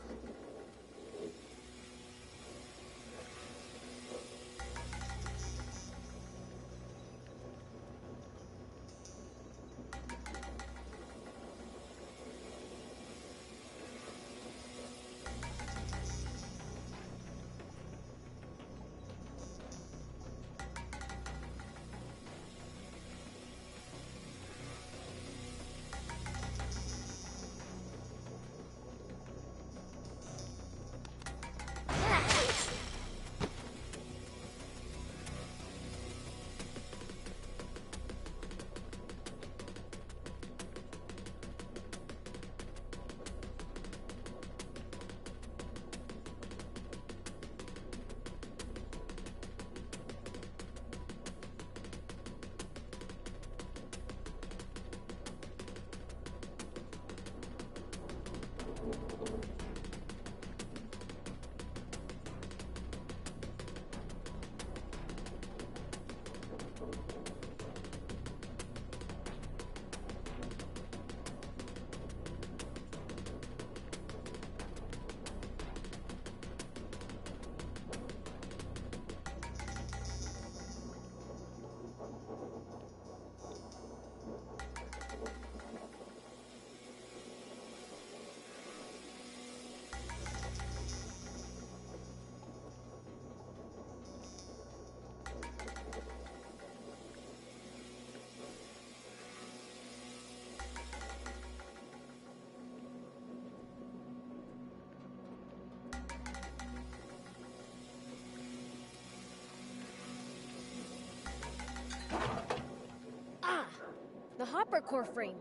The Hopper core frame.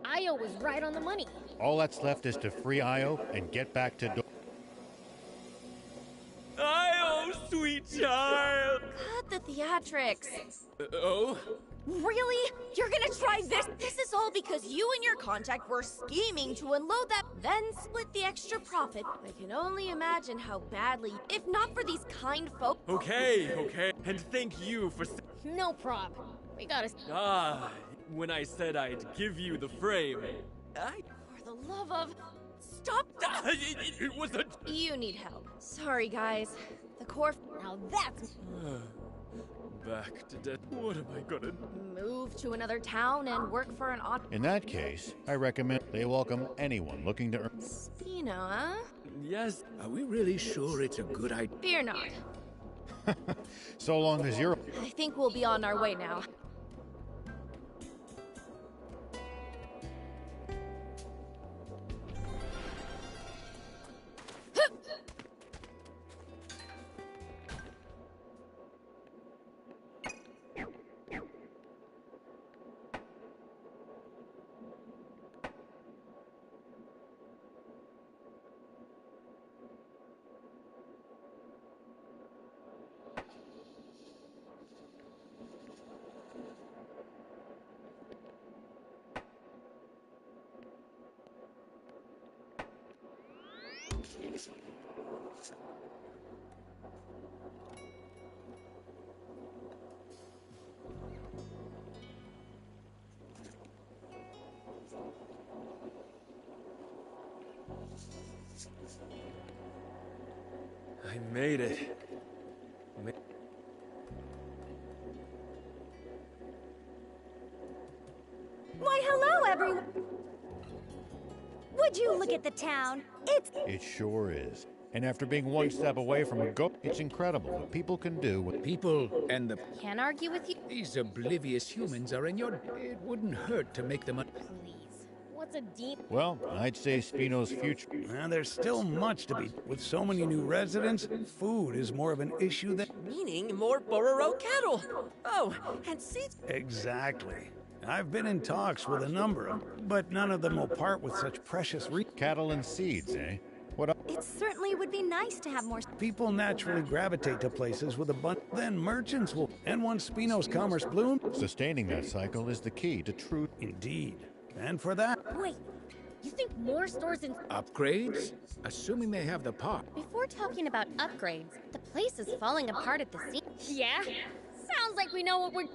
Io was right on the money. All that's left is to free Io and get back to Io, sweet child! Cut the theatrics. Oh? Really? You're gonna try this? This is all because you and your contact were scheming to unload that, then split the extra profit. I can only imagine how badly, if not for these kind folk. Okay. And thank you for... No prob. We gotta... When I said I'd give you the frame, For the love of... Stop! It was a... You need help. Sorry, guys. The core... Now that's... Back to death. What am I gonna... Move to another town and work for an odd... In that case, I recommend they welcome anyone looking to earn... Spino, huh? Yes. Are we really sure it's a good idea? Fear not. So long as you're... I think we'll be on our way now. I made it. Why, hello, everyone! Would you look at the town? It sure is. And after being one step away from a go, it's incredible what people can do with... People and the... Can't argue with you. These oblivious humans are in your... It wouldn't hurt to make them... Please. What's a deep... Well, I'd say Spino's future... Well, there's still much to be... With so many new residents, food is more of an issue than... Meaning more Bororo cattle. Oh, and seeds. Exactly. I've been in talks with a number of them, but none of them will part with such precious cattle and seeds, eh? What up? It certainly would be nice to have more... People naturally gravitate to places with a bunch. Then merchants will... And once Spino's commerce blooms... Sustaining that cycle is the key to true... Indeed. And for that... Wait. You think more stores in... Upgrades? Assuming they have the part. Before talking about upgrades, the place is falling apart at the seams. Yeah? Sounds like we know what we're...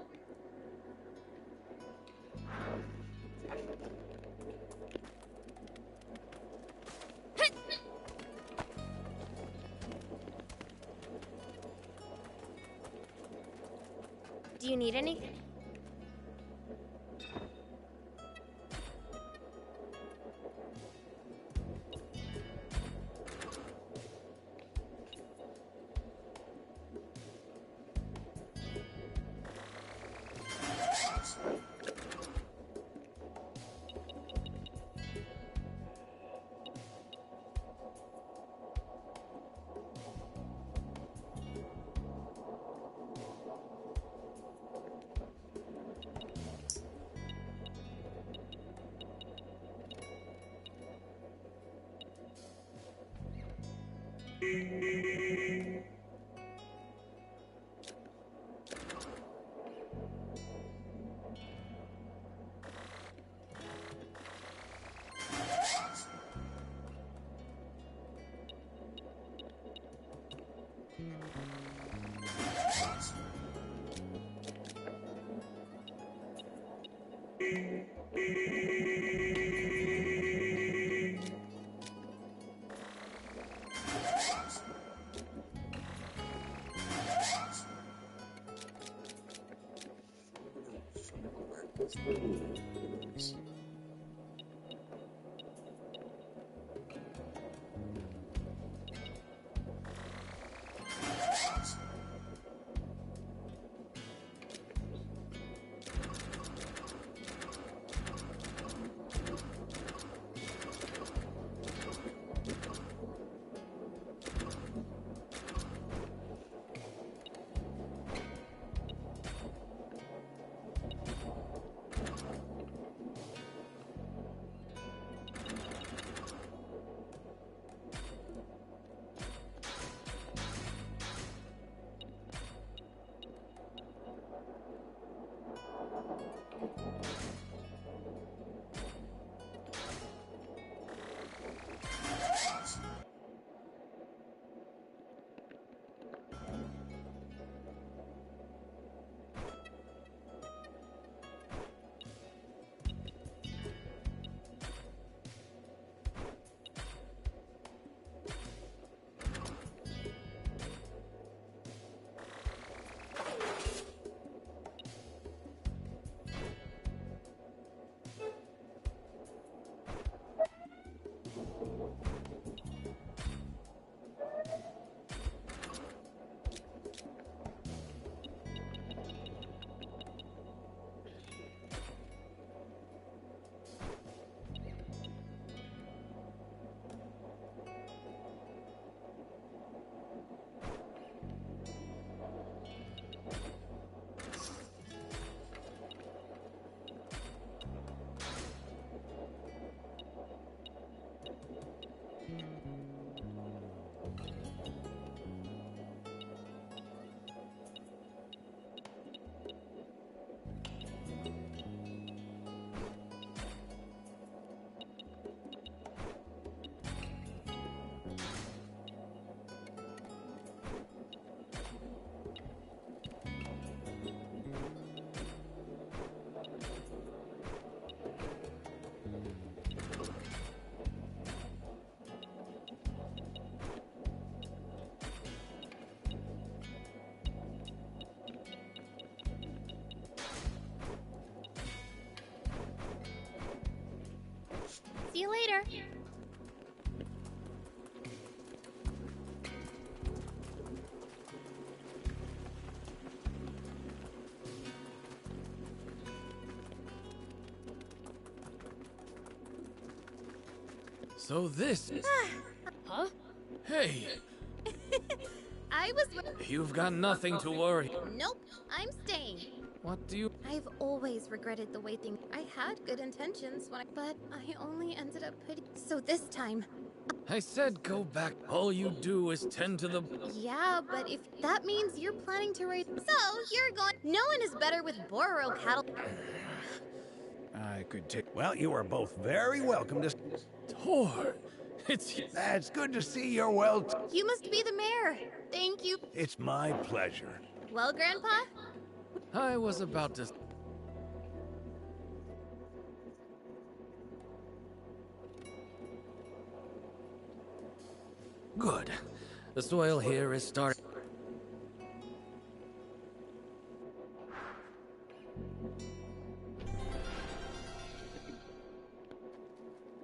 Do you need anything? here. So this... Huh? Hey, I was... you've got nothing to worry. Nope, I'm staying. What do you... I've always regretted the way things... I had good intentions when but I only ended up putting... So this time... I said go back. All you do is tend to the... Yeah, but if that means you're planning to raise... So, you're going... No one is better with Bororo cattle... I could take. Well, you are both very welcome to. Tor, it's... That's good to see you're well. You must be the mayor. Thank you. It's my pleasure. Well, Grandpa? I was about to... Good. The soil here is starting...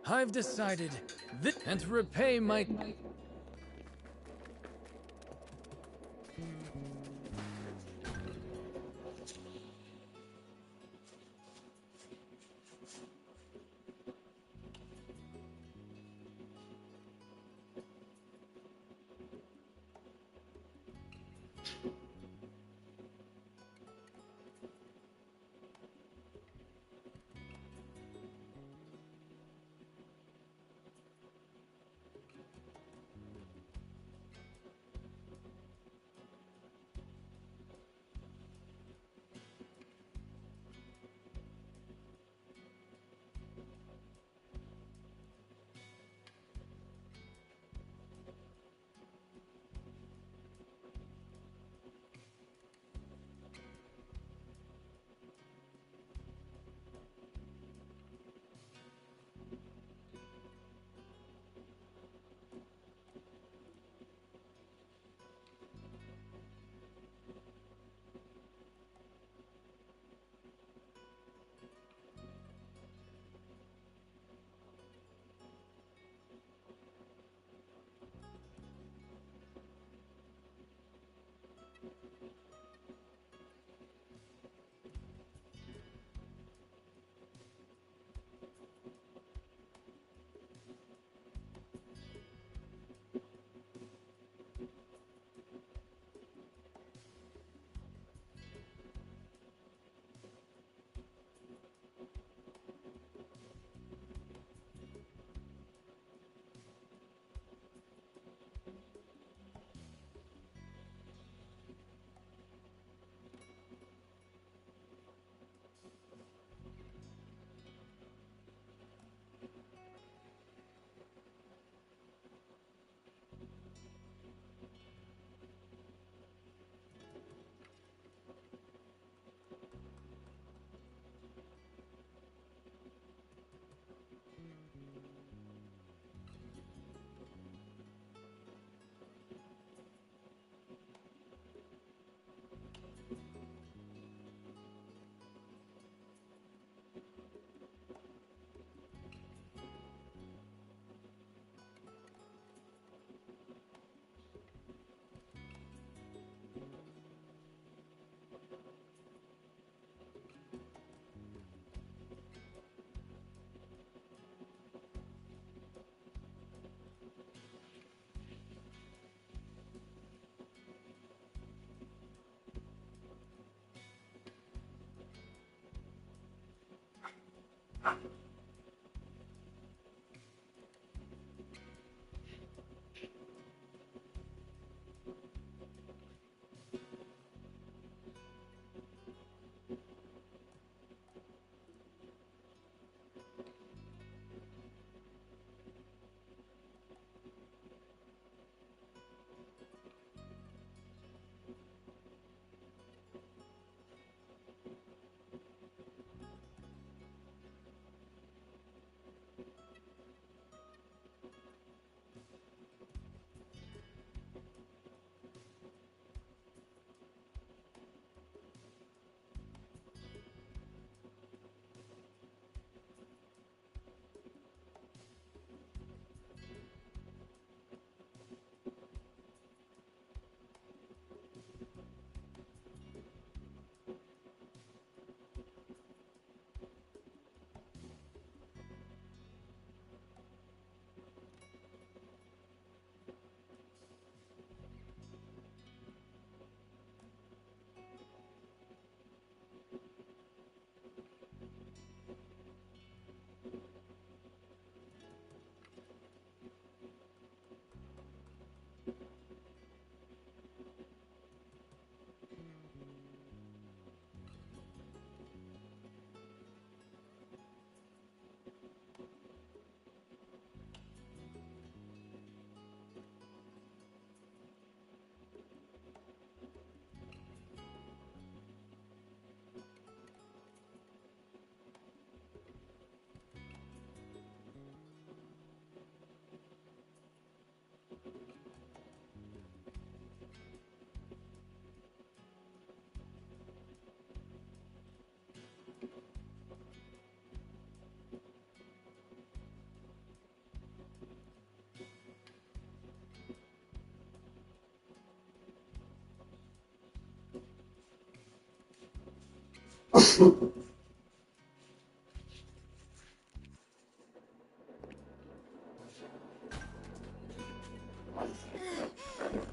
I've decided this... And to repay my...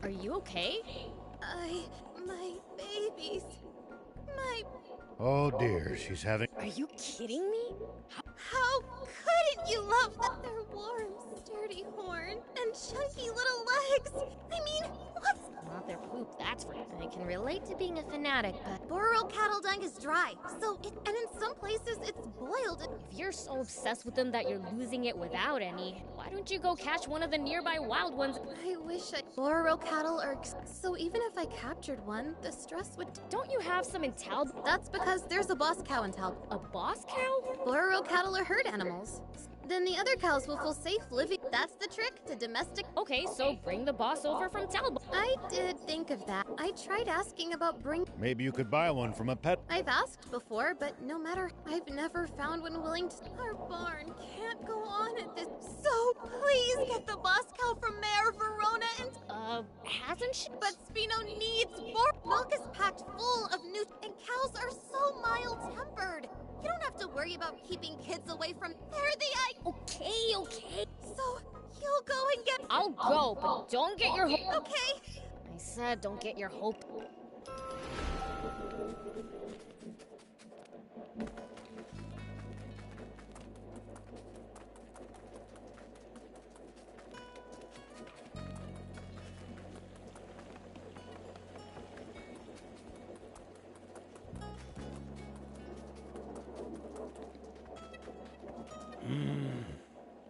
Are you okay? My babies. My... Oh dear, she's having... Are you kidding me? How couldn't you love them? Their warm, sturdy horn and chunky little legs. I mean, what's... Not their poop, that's for I can relate to being a fanatic, but Boreal cattle dung is dry, and in some places it's boiled. If you're so obsessed with them that you're losing it without any, why don't you go catch one of the nearby wild ones? I wish Boreal cattle are... So even if I captured one, the stress would... Don't you have some in Talb? That's because there's a boss cow in Talb. A boss cow? Boreal cattle are herd animals. Then the other cows will feel safe living. That's the trick to domestic... Okay, so bring the boss over from Talb. I did think of that. I tried asking about Maybe you could buy one from a pet. I've asked before, but no matter... I've never found one willing to... Our barn can't go on at this... So please get the boss cow from Mayor Verona and... hasn't she? But Spino needs more... Milk is packed full of new... And cows are so mild-tempered. You don't have to worry about keeping kids away from... They're the... Okay. So, you'll go and get... I'll go, but don't get your hope. Okay. I said don't get your hope.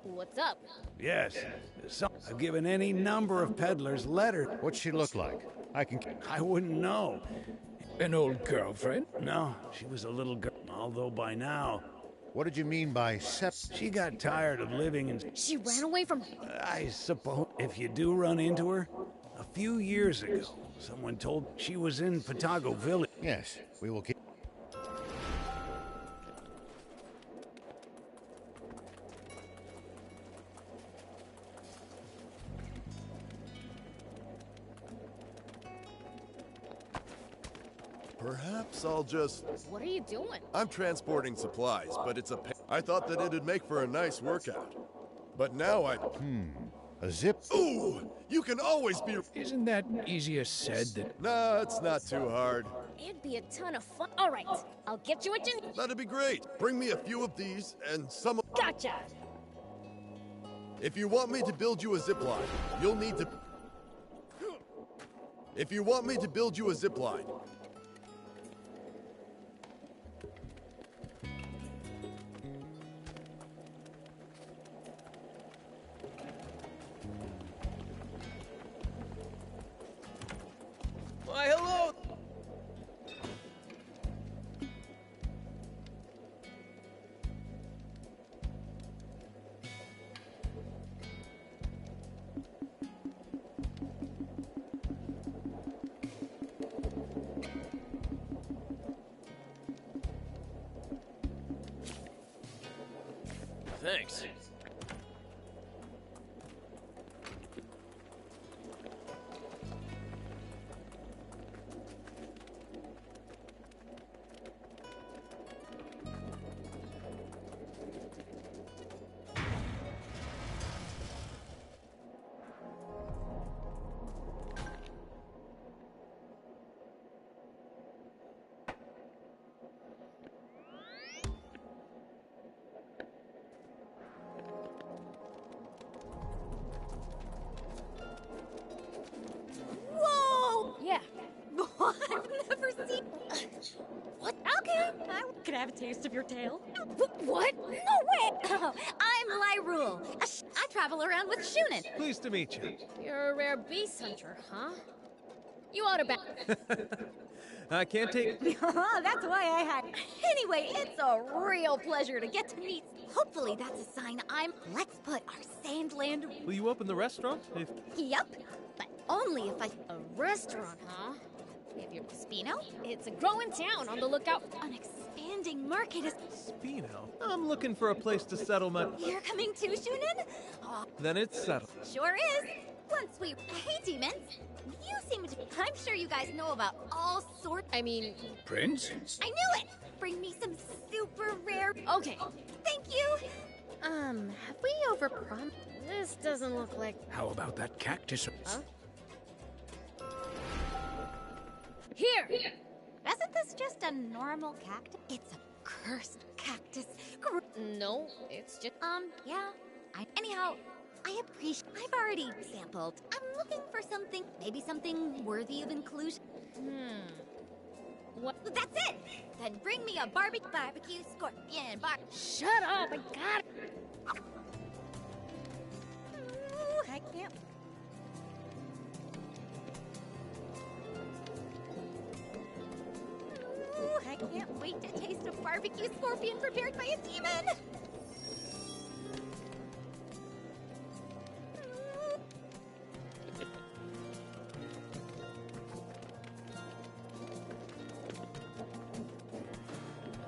What's up? Yes. I've given any number of peddlers letters. What'd she look like? I wouldn't know. An old girlfriend? No, she was a little girl, although by now... What did you mean by She got tired of living in... She ran away from... I suppose if you do run into her, a few years ago, someone told she was in Patago Village. Yes, we will keep... Perhaps I'll just... What are you doing? I'm transporting supplies, but it's a... I thought that it'd make for a nice workout. But now I... A zip? Ooh! You can always be... Isn't that easier said than... Nah, it's not too hard. It'd be a ton of fun. All right, I'll get you what you need. That'd be great. Bring me a few of these and some of... Gotcha! If you want me to build you a zip line, you'll need to... If you want me to build you a zip line... Why, hello! Thanks. Whoa! Yeah. I've never seen... What? Okay. Can I have a taste of your tail? What? No way! Oh, I'm Lyrule. I travel around with Shunin. Pleased to meet you. You're a rare beast hunter, huh? You ought to bet. I can't take... That's why I had... Anyway, it's a real pleasure to get to meet... Hopefully that's a sign I'm... Let's put our Sandland... Will you open the restaurant? Yup. But only if I... A restaurant, huh? If you're Spino? It's a growing town. On the lookout. An expanding market is... Spino? I'm looking for a place to settle my... You're coming too, Shunin? Then it's settled. Sure is. Once we... Hey, demons. You seem I'm sure you guys know about all sorts. I mean... Prince? I knew it! Bring me some super rare... Okay. Thank you! Have we overpromised? This doesn't look like... How about that cactus? Huh? Here! Isn't this just a normal cactus? It's a cursed cactus. No, it's just... Yeah. Anyhow, I appreciate... I've already sampled. I'm looking for something... Maybe something worthy of inclusion. What? That's it! Then bring me a barbecue scorpion bar... Shut up! I got it! Ooh, I can't... Ooh, I can't wait to taste a barbecue scorpion prepared by a demon!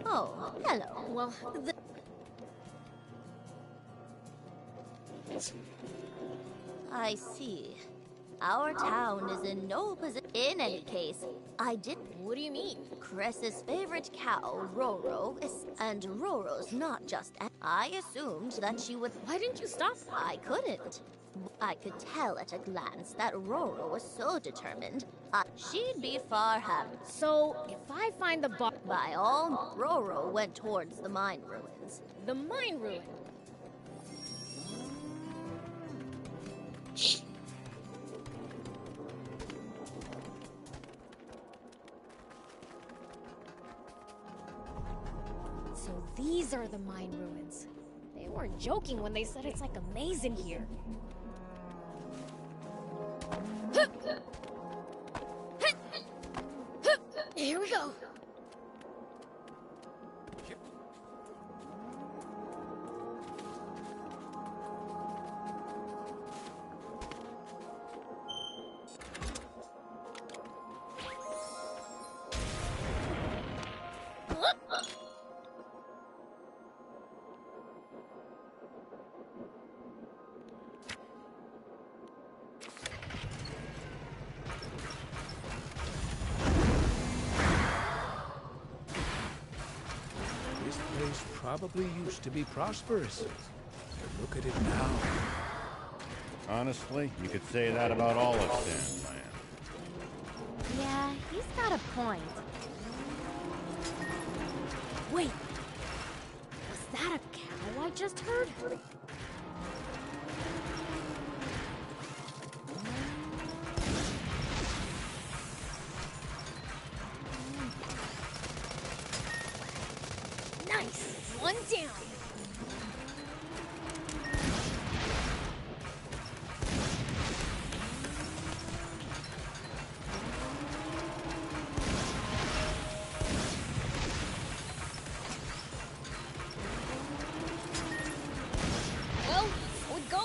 Oh, hello. Well, I see. Our town is in no position. In any case, I did. What do you mean? Cress's favorite cow, Roro, is. And Roro's not just. I assumed that she would. Why didn't you stop? I couldn't. I could tell at a glance that Roro was so determined. She'd be far happier. So, if I find the bar... By all, Roro went towards the mine ruins. The mine ruin? So these are the mine ruins. They weren't joking when they said it's like a maze in here. Here we go. This place probably used to be prosperous. But look at it now. Honestly, you could say that about all of Sandland. Yeah, he's got a point. Wait! Was that a cow I just heard? Nice! One down! Well, we go!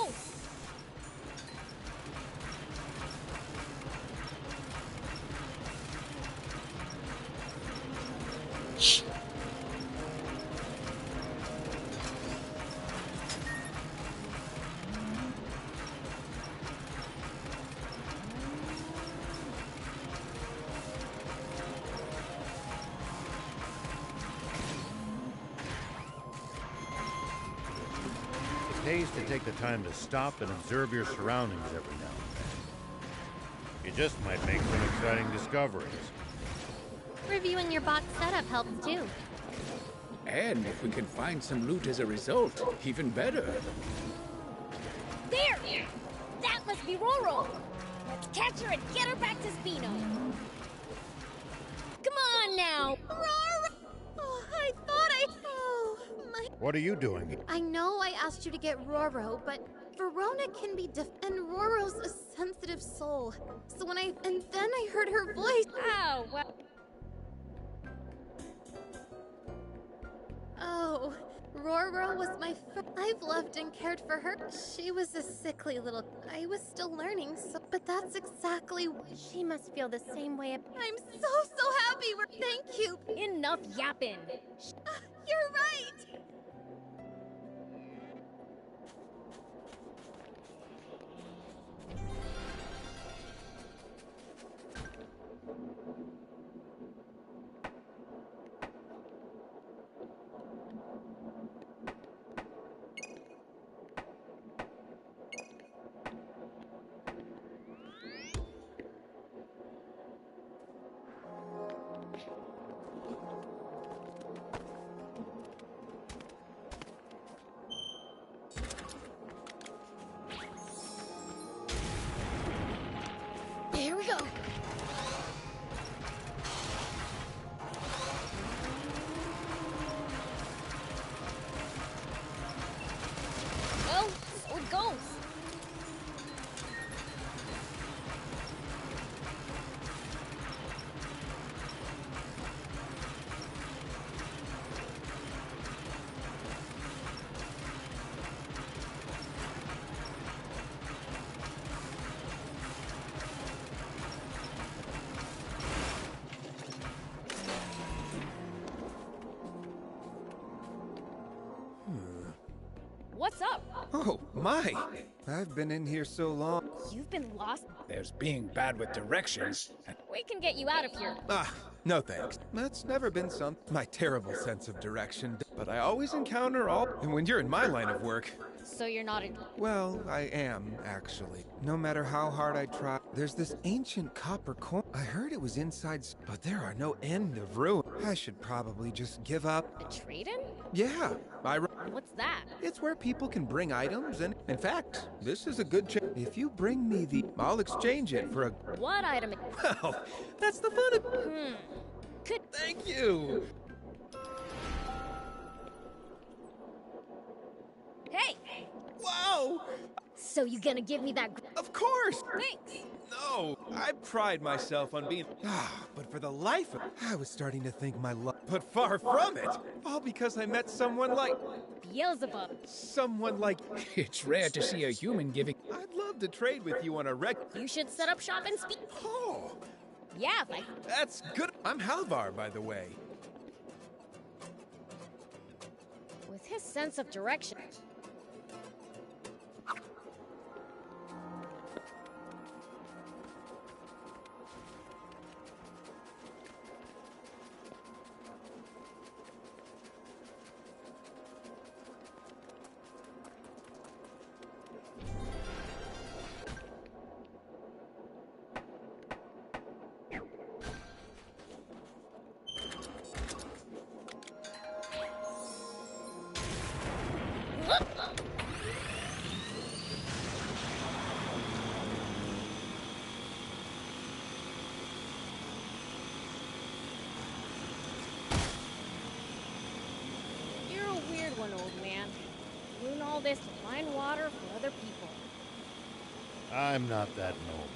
It pays to take the time to stop and observe your surroundings every now and then. You just might make some exciting discoveries. Reviewing your bot's setup helps too. And if we can find some loot as a result, even better. There! That must be Roro! Let's catch her and get her back to Spino! Come on now! Roro! Oh, I thought I... Oh, my... What are you doing? I know I asked you to get Roro, but Verona can be and Roro's a sensitive soul. So when and then I heard her voice. Oh, well... Oh, Roro was my I've loved and cared for her. She was a sickly little... I was still learning, but that's exactly... She must feel the same way. I'm so happy Thank you. Enough yapping. You're right. What's up? Oh, my! I've been in here so long. You've been lost? There's being bad with directions. We can get you out of here. Ah, no thanks. That's never been my terrible sense of direction. But I always encounter and when you're in my line of work... So you're not in... Well, I am, actually. No matter how hard I try, there's this ancient copper coin. I heard it was inside, but there are no end of ruins. I should probably just give up. A trade-in? Yeah, What's that? It's where people can bring items, and in fact, this is a good chance. If you bring me I'll exchange it for a... What item? Well, that's the fun of... Good. Thank you! Hey! Whoa! So you gonna give me that... Of course! Thanks! No, I pride myself on being... but for the life of... I was starting to think my luck... But far from it! All because I met someone like... Beelzebub. Someone like... It's rare to see a human giving... I'd love to trade with you on a wreck... You should set up shop and speak... Oh! Yeah, like... That's good. I'm Halvar, by the way. With his sense of direction... You're a weird one, old man. Doing all this to find water for other people. I'm not that noble.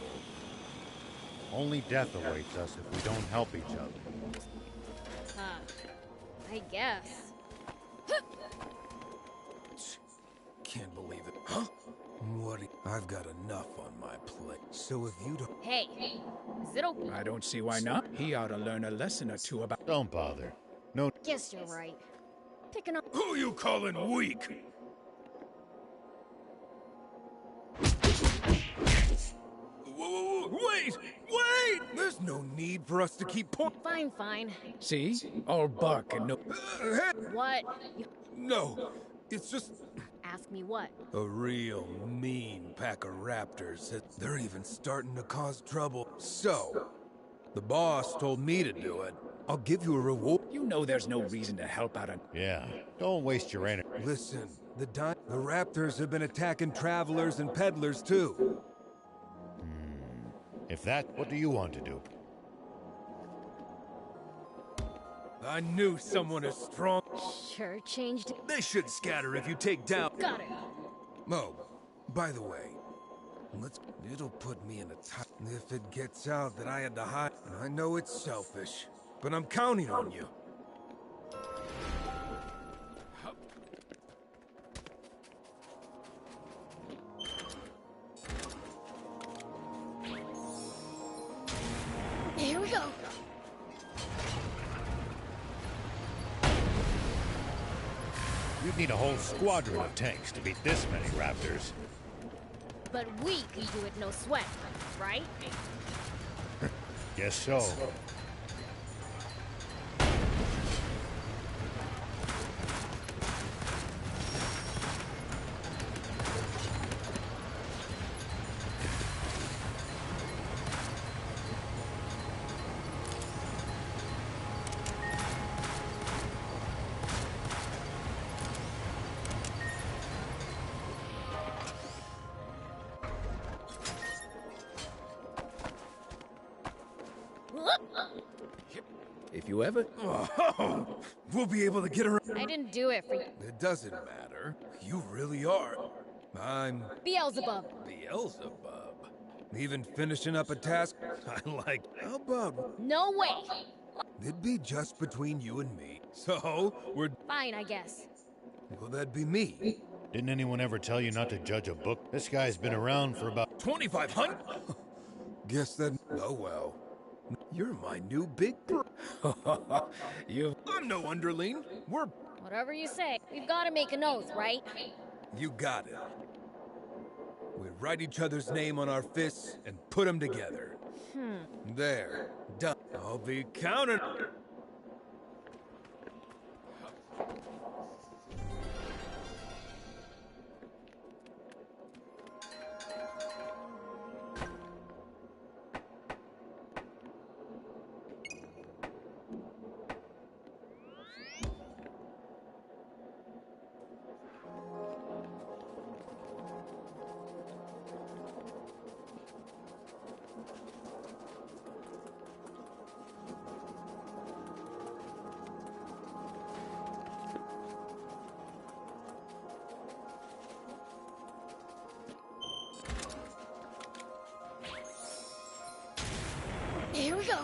Only death awaits us if we don't help each other. I guess. Can't believe it. Huh? What? I've got enough on my plate. So if you don't... Hey, is it okay? I don't see why not. He ought to learn a lesson or two about... Don't bother. No... Guess you're right. Picking up... Who you calling weak? Wait! Wait! There's no need for us to keep Fine, fine. See? All bark and no... What? No, it's just... Ask me what? A real mean pack of raptors. They're even starting to cause trouble. So, the boss told me to do it. I'll give you a reward. You know there's no reason to help out on... Yeah, don't waste your energy. Listen, the raptors have been attacking travelers and peddlers too. If that, what do you want to do? I knew someone as strong. Sure changed. They should scatter if you take down. Got it. Oh, by the way, it'll put me in a tight. If it gets out that I had to hide, I know it's selfish, but I'm counting on you. Here we go. You'd need a whole squadron of tanks to beat this many raptors. But we can do it no sweat, right? Guess so. If you ever... Oh, we'll be able to get around. I didn't do it for you. It doesn't matter. You really are. I'm... Beelzebub. Beelzebub. Even finishing up a task I like. How about... No way. It'd be just between you and me. So, we're... Fine, I guess. Will that be me? Didn't anyone ever tell you not to judge a book? This guy's been around for about... 2,500? Guess that... Oh well. You're my new big bro. I'm no underling. We're... Whatever you say. We've got to make an oath, right? You got it. We write each other's name on our fists and put them together. There. Done. I'll be counting. Here we go.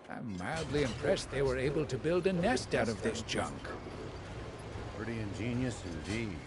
I'm mildly impressed they were able to build a nest out of this junk. Pretty ingenious indeed.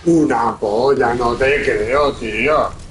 Una polla, no te creo, tío.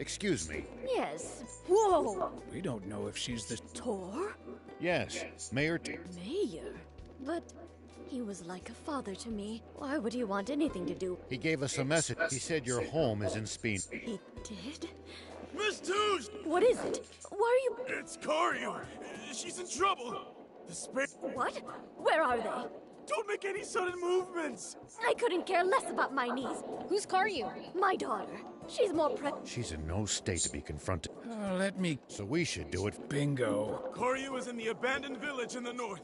Excuse me. Yes. Whoa. We don't know if she's the... Tor? Yes, Mayor Mayor? But he was like a father to me. Why would he want anything to do? He gave us a message. He said your home is in Speen. He did? Miss Touche! What is it? Why are you... It's Karyu. She's in trouble. The space... What? Where are they? Don't make any sudden movements. I couldn't care less about my niece. Who's Karyu? My daughter. She's more She's in no state to be confronted. Let me... So we should do it. Bingo. Karyu is in the abandoned village in the north.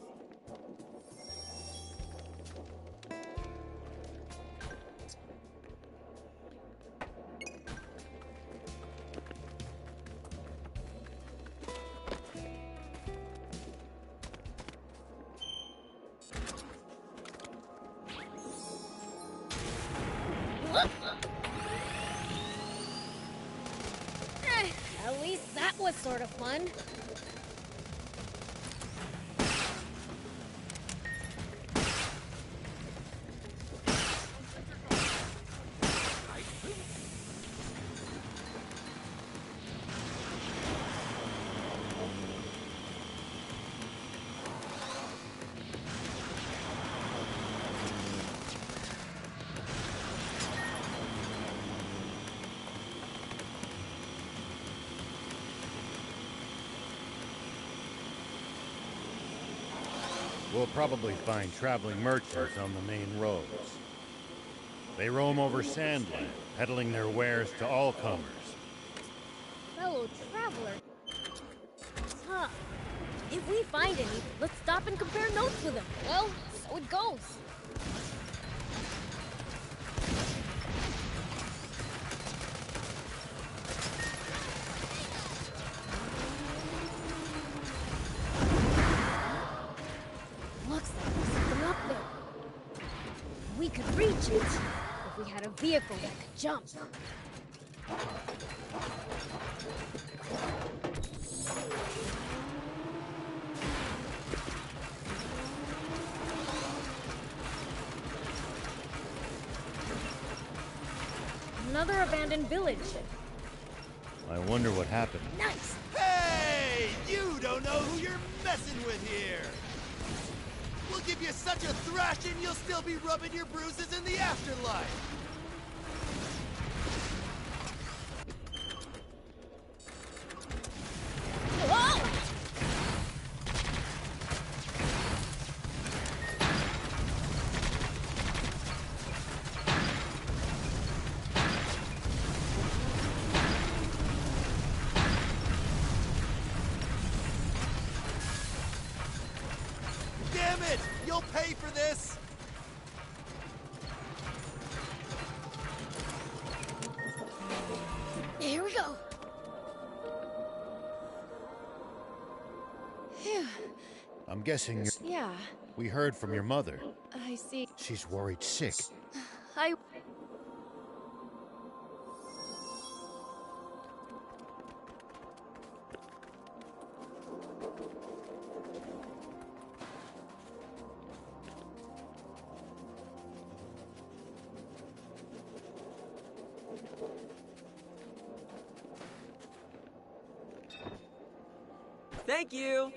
That was sort of fun. We'll probably find traveling merchants on the main roads. They roam over Sandland, peddling their wares to all comers. Fellow traveler. Huh. If we find any, let's stop and compare notes with them. Well, so it goes. Looks like there's something up there. We could reach it if we had a vehicle that could jump. Another abandoned village. I wonder what happened. Nice! Hey! You don't know who you're messing with here! We'll give you such a thrashing you'll still be rubbing your bruises in the afterlife! Whoa! Damn it! You'll pay for this! Here we go. Phew. I'm guessing you're... Yeah, We heard from your mother. I see. She's worried sick. I... Thank you!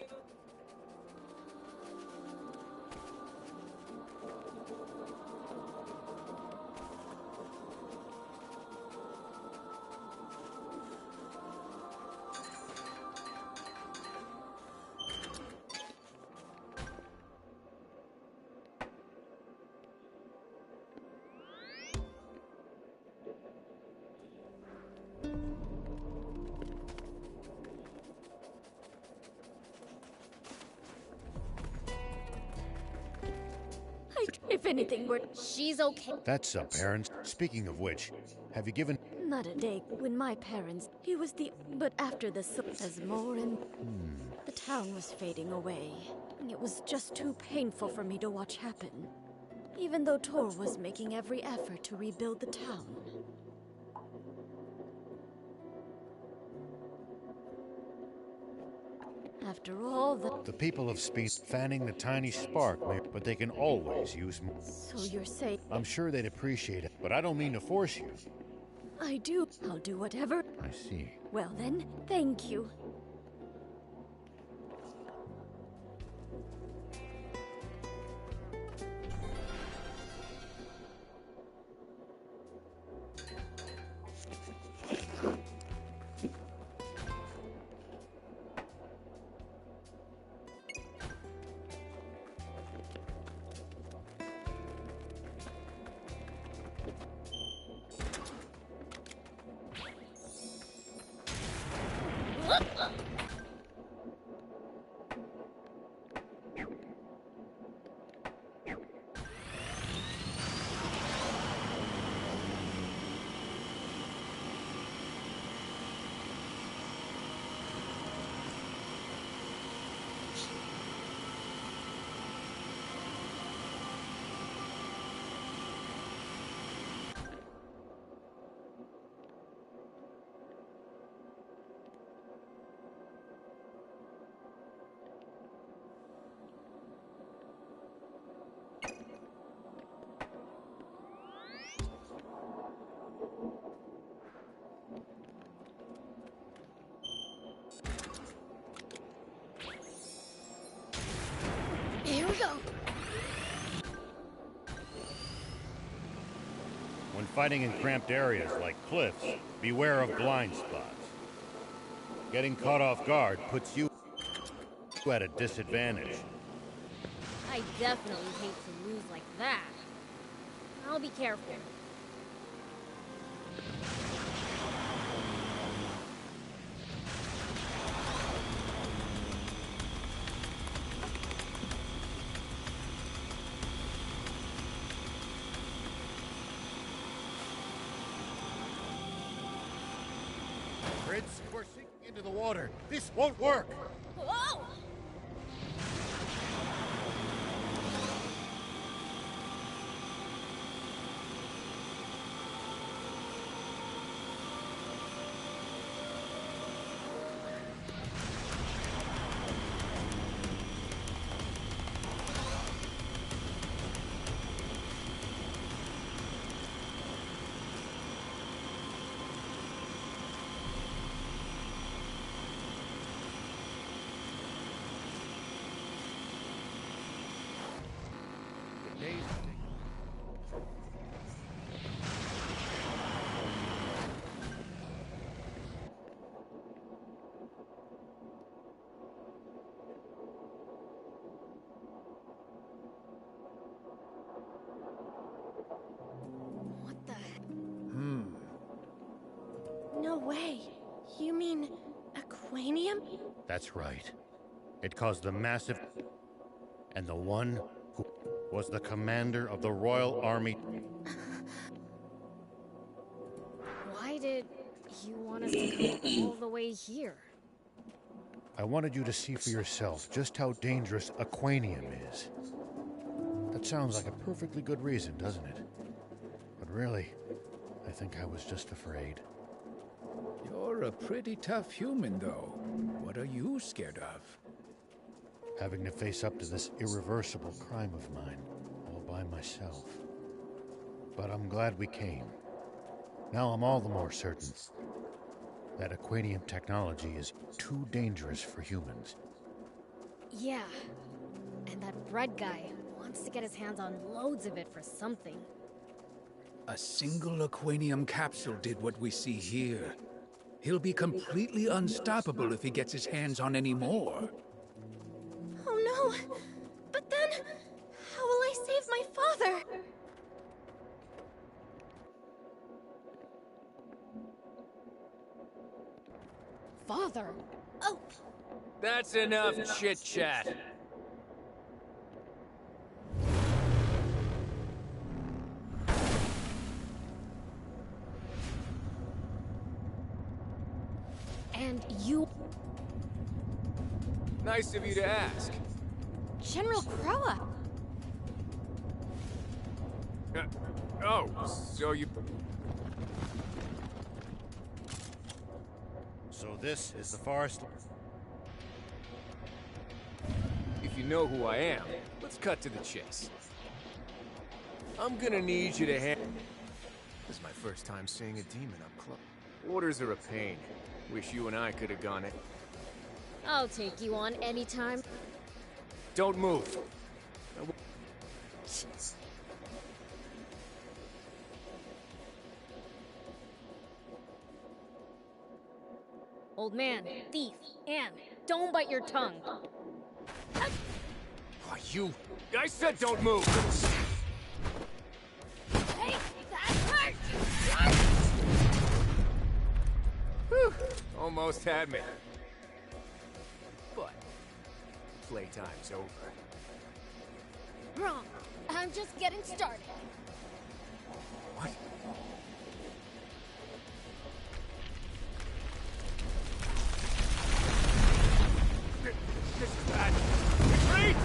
If anything were... She's okay. That's some parents. Speaking of which, have you given... Not a day when my parents... He was the... But after the... As more and... The town was fading away. It was just too painful for me to watch happen. Even though Tor was making every effort to rebuild the town. After all The people of Speen fanning the tiny spark, but they can always use more. So you're saying... I'm sure they'd appreciate it, but I don't mean to force you. I do. I'll do whatever. I see. Well then, thank you. fighting in cramped areas like cliffs, beware of blind spots. Getting caught off guard puts you at a disadvantage. I definitely hate to lose like that. I'll be careful. Prince, we're sinking into the water. This won't work. Whoa! What the? No way. You mean Aquanium? That's right. It caused the massive... And the one who was the commander of the Royal Army. Why did you want us to come all the way here? I wanted you to see for yourself just how dangerous Aquanium is. That sounds like a perfectly good reason, doesn't it? But really, I think I was just afraid. You're a pretty tough human, though. What are you scared of? Having to face up to this irreversible crime of mine, all by myself. But I'm glad we came. Now I'm all the more certain that Aquanium technology is too dangerous for humans. Yeah. And that bread guy wants to get his hands on loads of it for something. A single Aquanium capsule did what we see here. He'll be completely unstoppable if he gets his hands on any more. Oh no! But then, how will I save my father? Father? Oh! That's enough chit-chat. And you... Nice of you to ask. General Croa! Oh, so you... So this is the forest... If you know who I am, let's cut to the chase. I'm gonna need you to hand... This is my first time seeing a demon up close. Orders are a pain. Wish you and I could have gone it. I'll take you on anytime. Don't move. Old man, thief, Anne, don't bite your tongue. Oh, you... I said don't move! Hey, that hurt! Whew, almost had me. But... playtime's over. Wrong. I'm just getting started. What? This is bad. Retreat!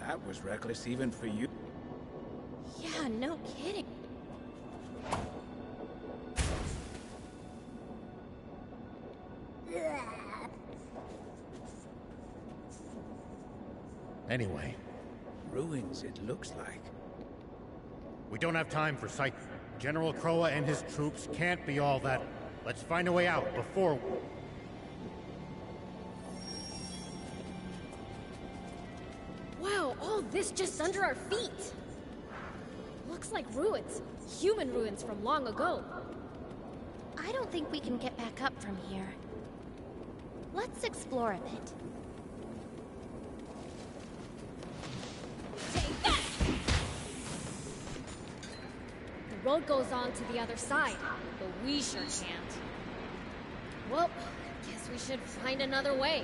That was reckless even for you. Yeah, no kidding. Anyway. Ruins, it looks like. We don't have time for sight. General Croa and his troops can't be all that. Let's find a way out before... Wow, all this just under our feet! Looks like ruins. Human ruins from long ago. I don't think we can get back up from here. Let's explore a bit. Take that! The road goes on to the other side, but we sure can't. Well, guess we should find another way.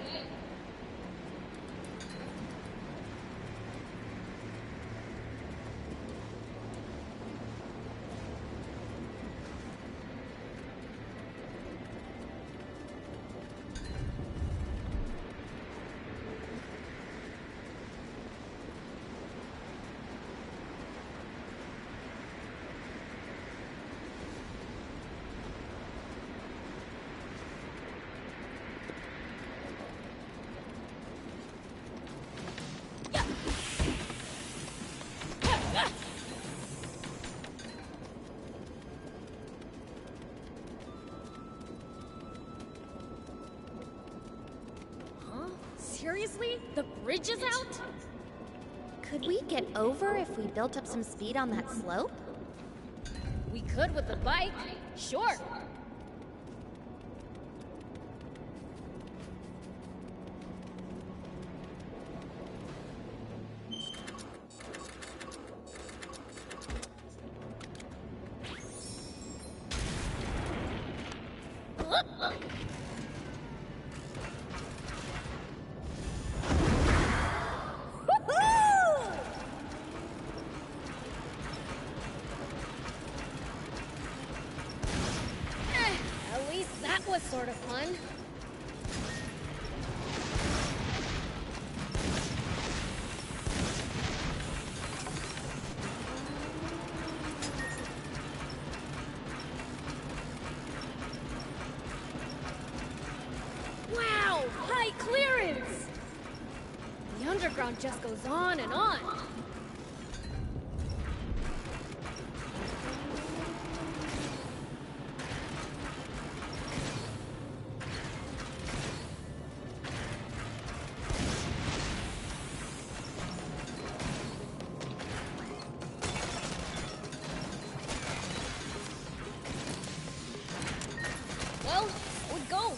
Seriously? The bridge is out? Could we get over if we built up some speed on that slope? We could with the bike. Sure. Was sort of fun. Wow! High clearance! The underground just goes on and on. Well, we go.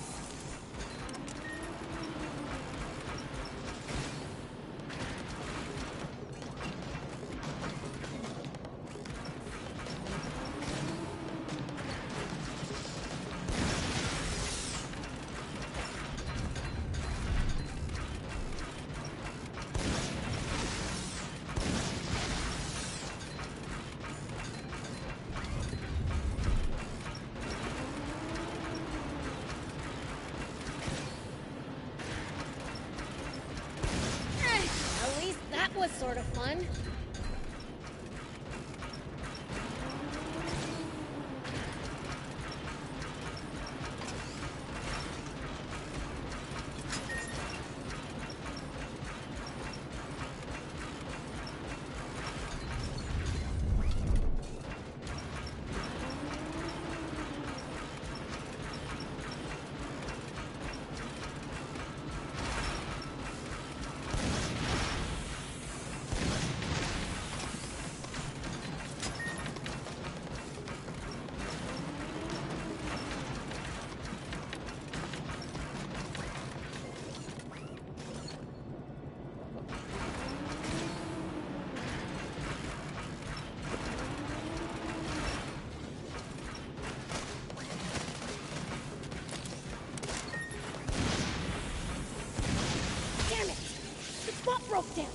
That was sort of fun. What broke down?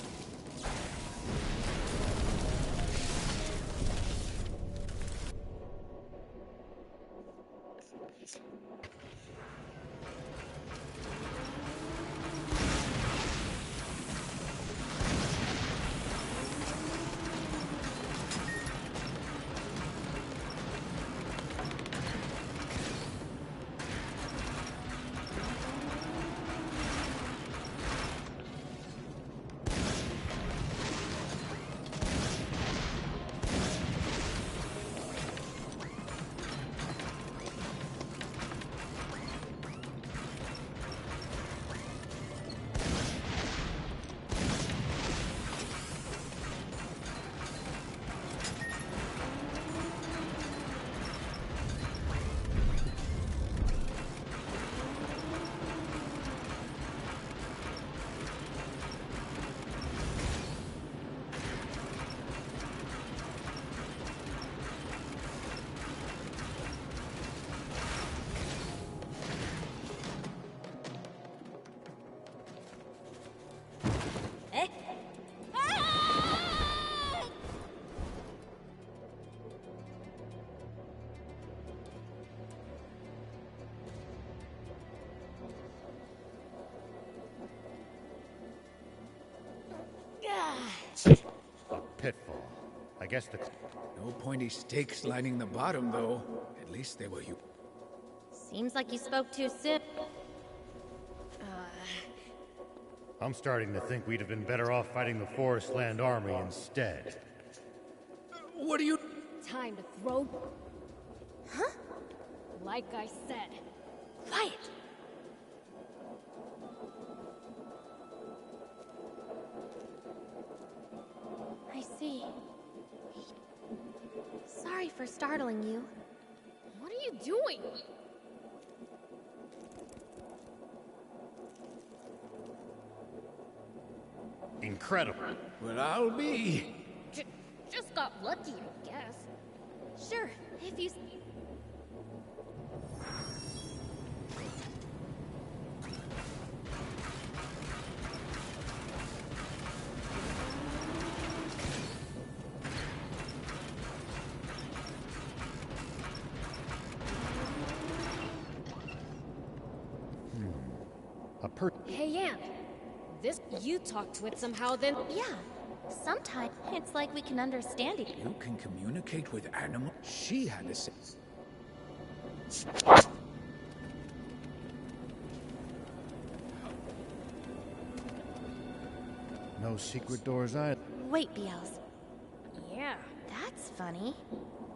A pitfall. I guess the... No pointy stakes lining the bottom, though. At least they were you. Seems like you spoke too soon. I'm starting to think we'd have been better off fighting the Forestland Army instead. What are you... Time to throw... Huh? Like I said. Quiet! I see. Sorry for startling you. What are you doing? Incredible. Well, I'll be... Just got lucky, I guess. Sure, if you... Hey, Yan. This... You talk to it somehow, then... Yeah. Sometimes it's like we can understand it. You can communicate with animals? She had to say... No secret doors either. Wait, Beelze. Yeah. That's funny.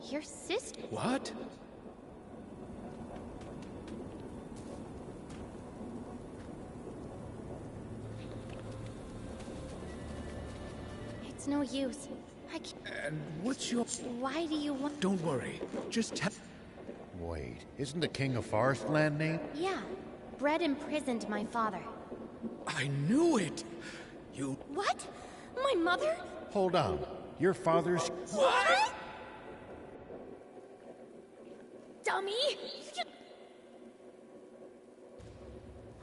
Your sister... What? It's no use. I can't... And what's your... Why do you want... Don't worry. Just tell... Wait, isn't the King of Forestland named? Yeah. Brett imprisoned my father. I knew it! You... What? My mother? Hold on. Your father's... What? Dummy!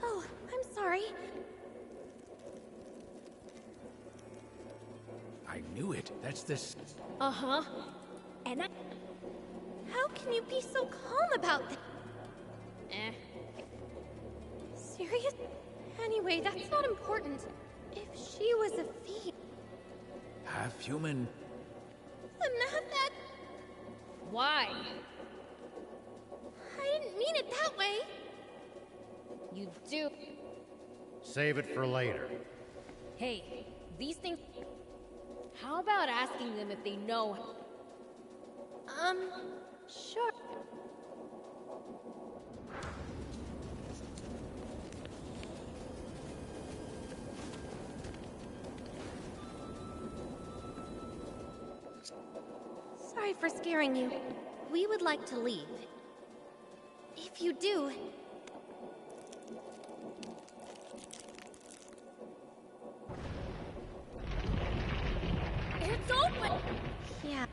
Oh, I'm sorry. I knew it. That's this... Uh-huh. And I... How can you be so calm about that? Serious? Anyway, that's not important. If she was a fiend... Half human. I'm not that... Why? I didn't mean it that way. You do. Save it for later. Hey, these things... How about asking them if they know... Sure. Sorry for scaring you. We would like to leave. If you do... It's open! Yeah.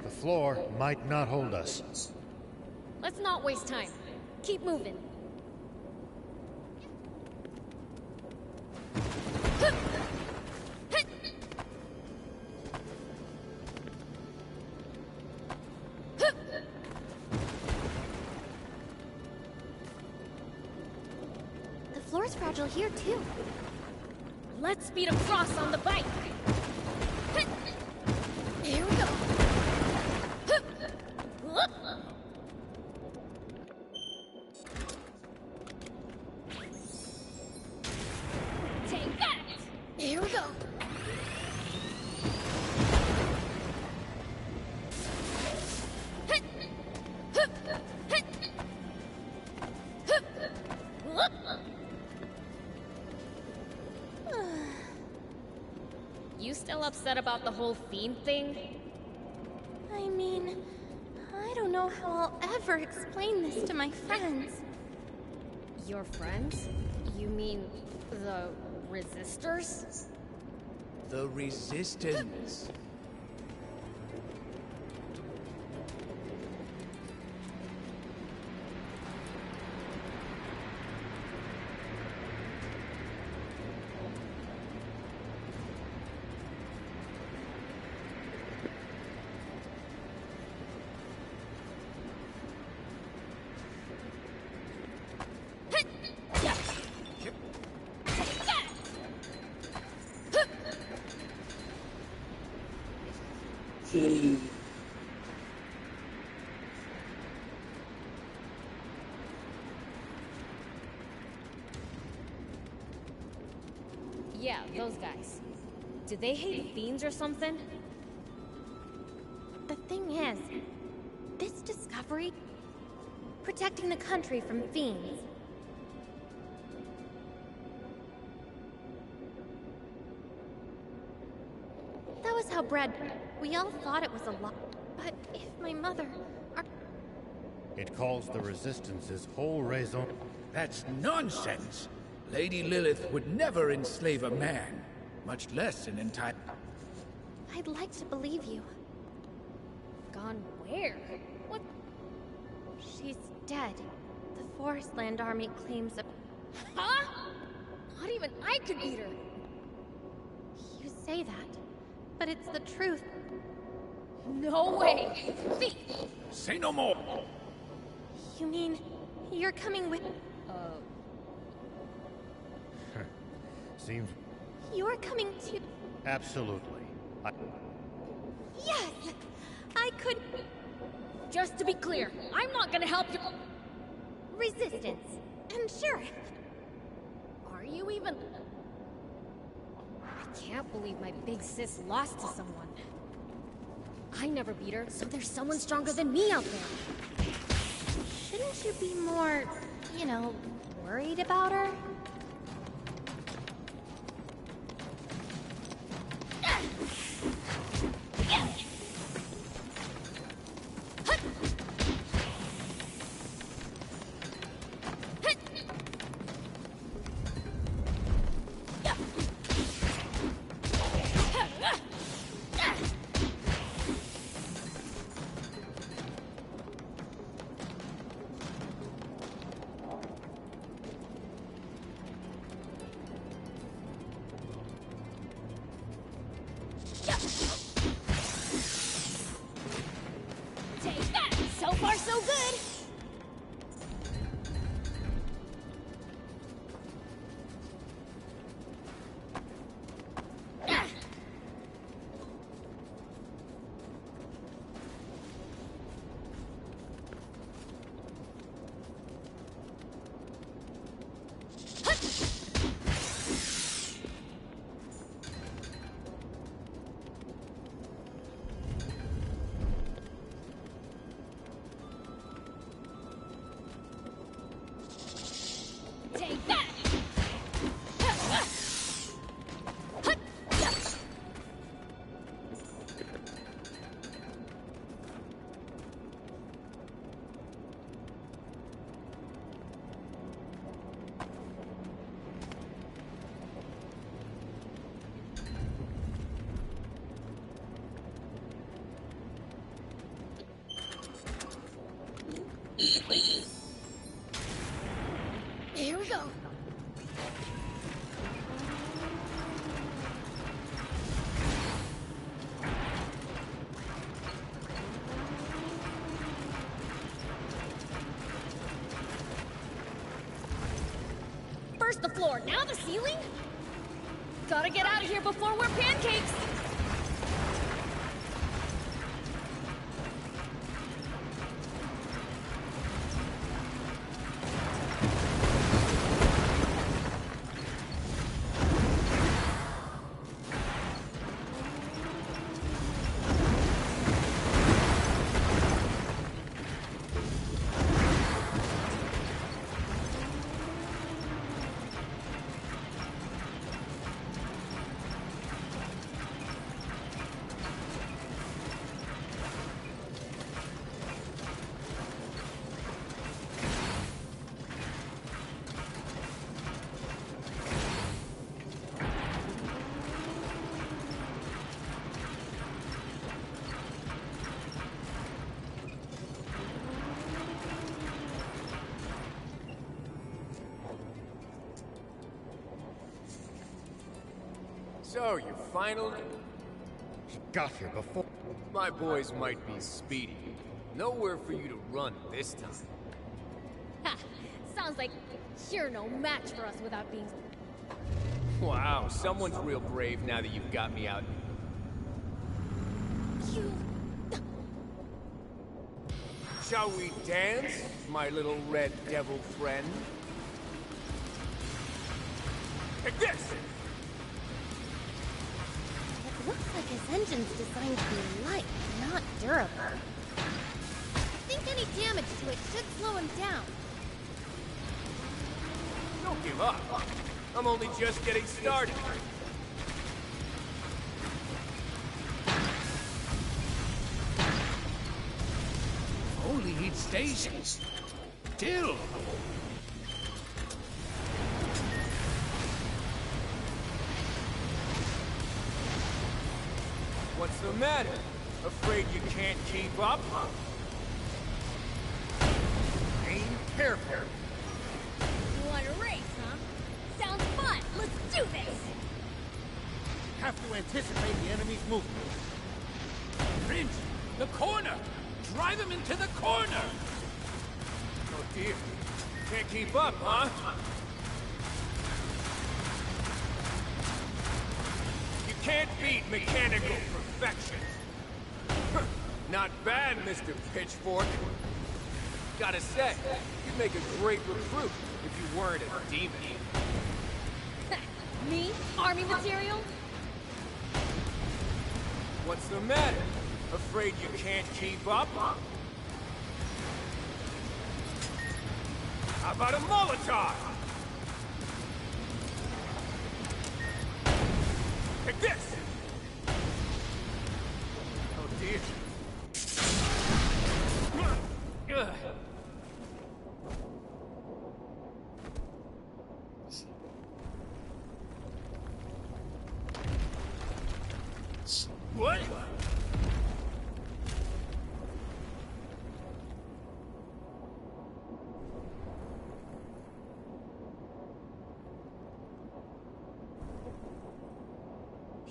The floor might not hold us. Let's not waste time. Keep moving. The floor's fragile here, too. Let's speed across on the bike. Here we go. Take that. Here we go. You still upset about the whole fiend thing? I mean, I don't know how I'll ever explain this to my friends. Your friends? You mean the resistors? The resistance. Yeah, those guys. Do they hate fiends or something? The thing is, this discovery, protecting the country from fiends. That was how Brad... We all thought it was a lie. But if my mother... It calls the Resistance's whole raison. That's nonsense! Lady Lilith would never enslave a man, much less an entire... I'd like to believe you. Gone where? What? She's dead. The Forestland Army claims a... Huh? Not even I could beat her! You say that, but it's the truth. No way! Thief! Say no more! You mean, you're coming with... Seems... You're coming to... Absolutely. Yes! I could... Just to be clear, I'm not gonna help you... Resistance. And sure. Are you even... I can't believe my big sis lost to someone. I never beat her, so there's someone stronger than me out there. Shouldn't you be more, you know, worried about her? Take that! So far, so good! Take that! Here we go. First the floor, now the ceiling? Gotta get out of here before we're pancakes! So, you finally... She got here before... My boys might be speedy. Nowhere for you to run this time. Ha! Sounds like you're no match for us without being... Wow, someone's real brave now that you've got me out. You Shall we dance, my little red devil friend? Take this! It looks like his engine's designed to be light, not durable. I think any damage to it should slow him down. Don't give up. I'm only just getting started. If only he'd stay still. What's the matter? Afraid you can't keep up? Aim careful. You want a race, huh? Sounds fun! Let's do this! Have to anticipate the enemy's movement. Prince, the corner! Drive him into the corner! Oh dear. Can't keep up, huh? You can't beat mechanical perfection. Not bad, Mr. Pitchfork. Gotta say, you'd make a great recruit if you weren't a demon. Me? Army material? What's the matter? Afraid you can't keep up? How about a Molotov? Take this! Oh dear. Ugh. What?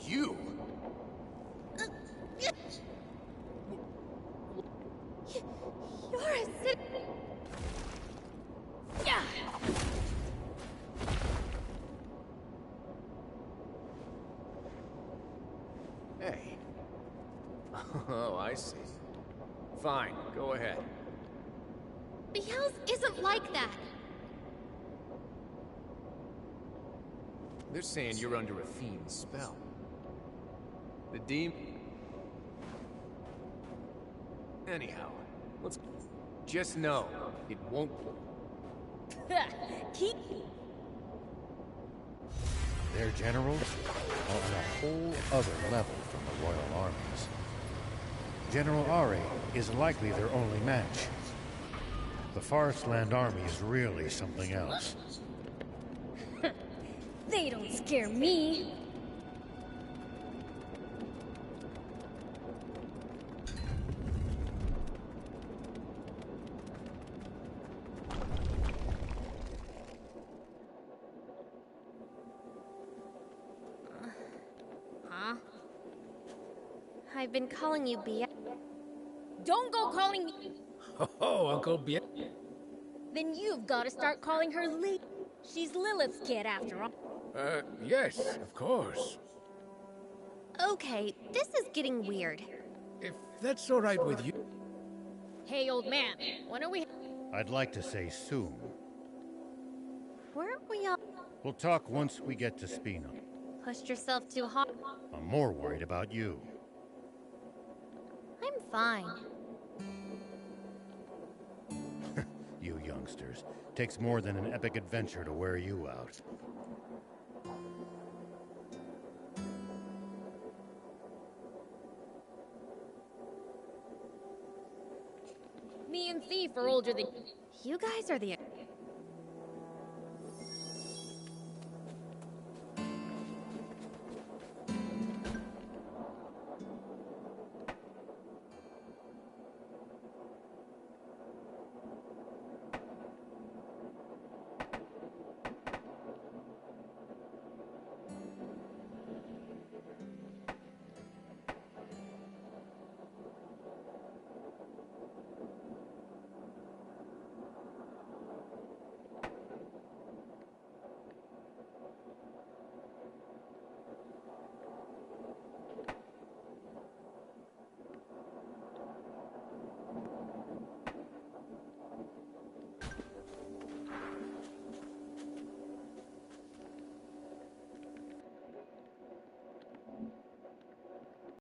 You? You're a cit- Yeah. Hey. Oh, I see. Fine, go ahead. The Hells isn't like that. They're saying you're under a fiend's spell. The demon... Anyhow, let's... Just know, it won't... Keep... Their generals are on a whole other level from the royal armies. General Ari is likely their only match. The Forestland army is really something else. They don't scare me. Huh? I've been calling you Bia. Don't go calling me. Oh, Uncle Bia. Then you've got to start calling her Lee. She's Lilith's kid after all. Yes, of course. Okay, this is getting weird. If that's all right with you. Hey, old man, when are we... I'd like to say soon. Weren't we all We'll talk once we get to Spina. pushed yourself too hard? I'm more worried about you. I'm fine. You youngsters. Takes more than an epic adventure to wear you out. Me and Thief are older than... You guys are the...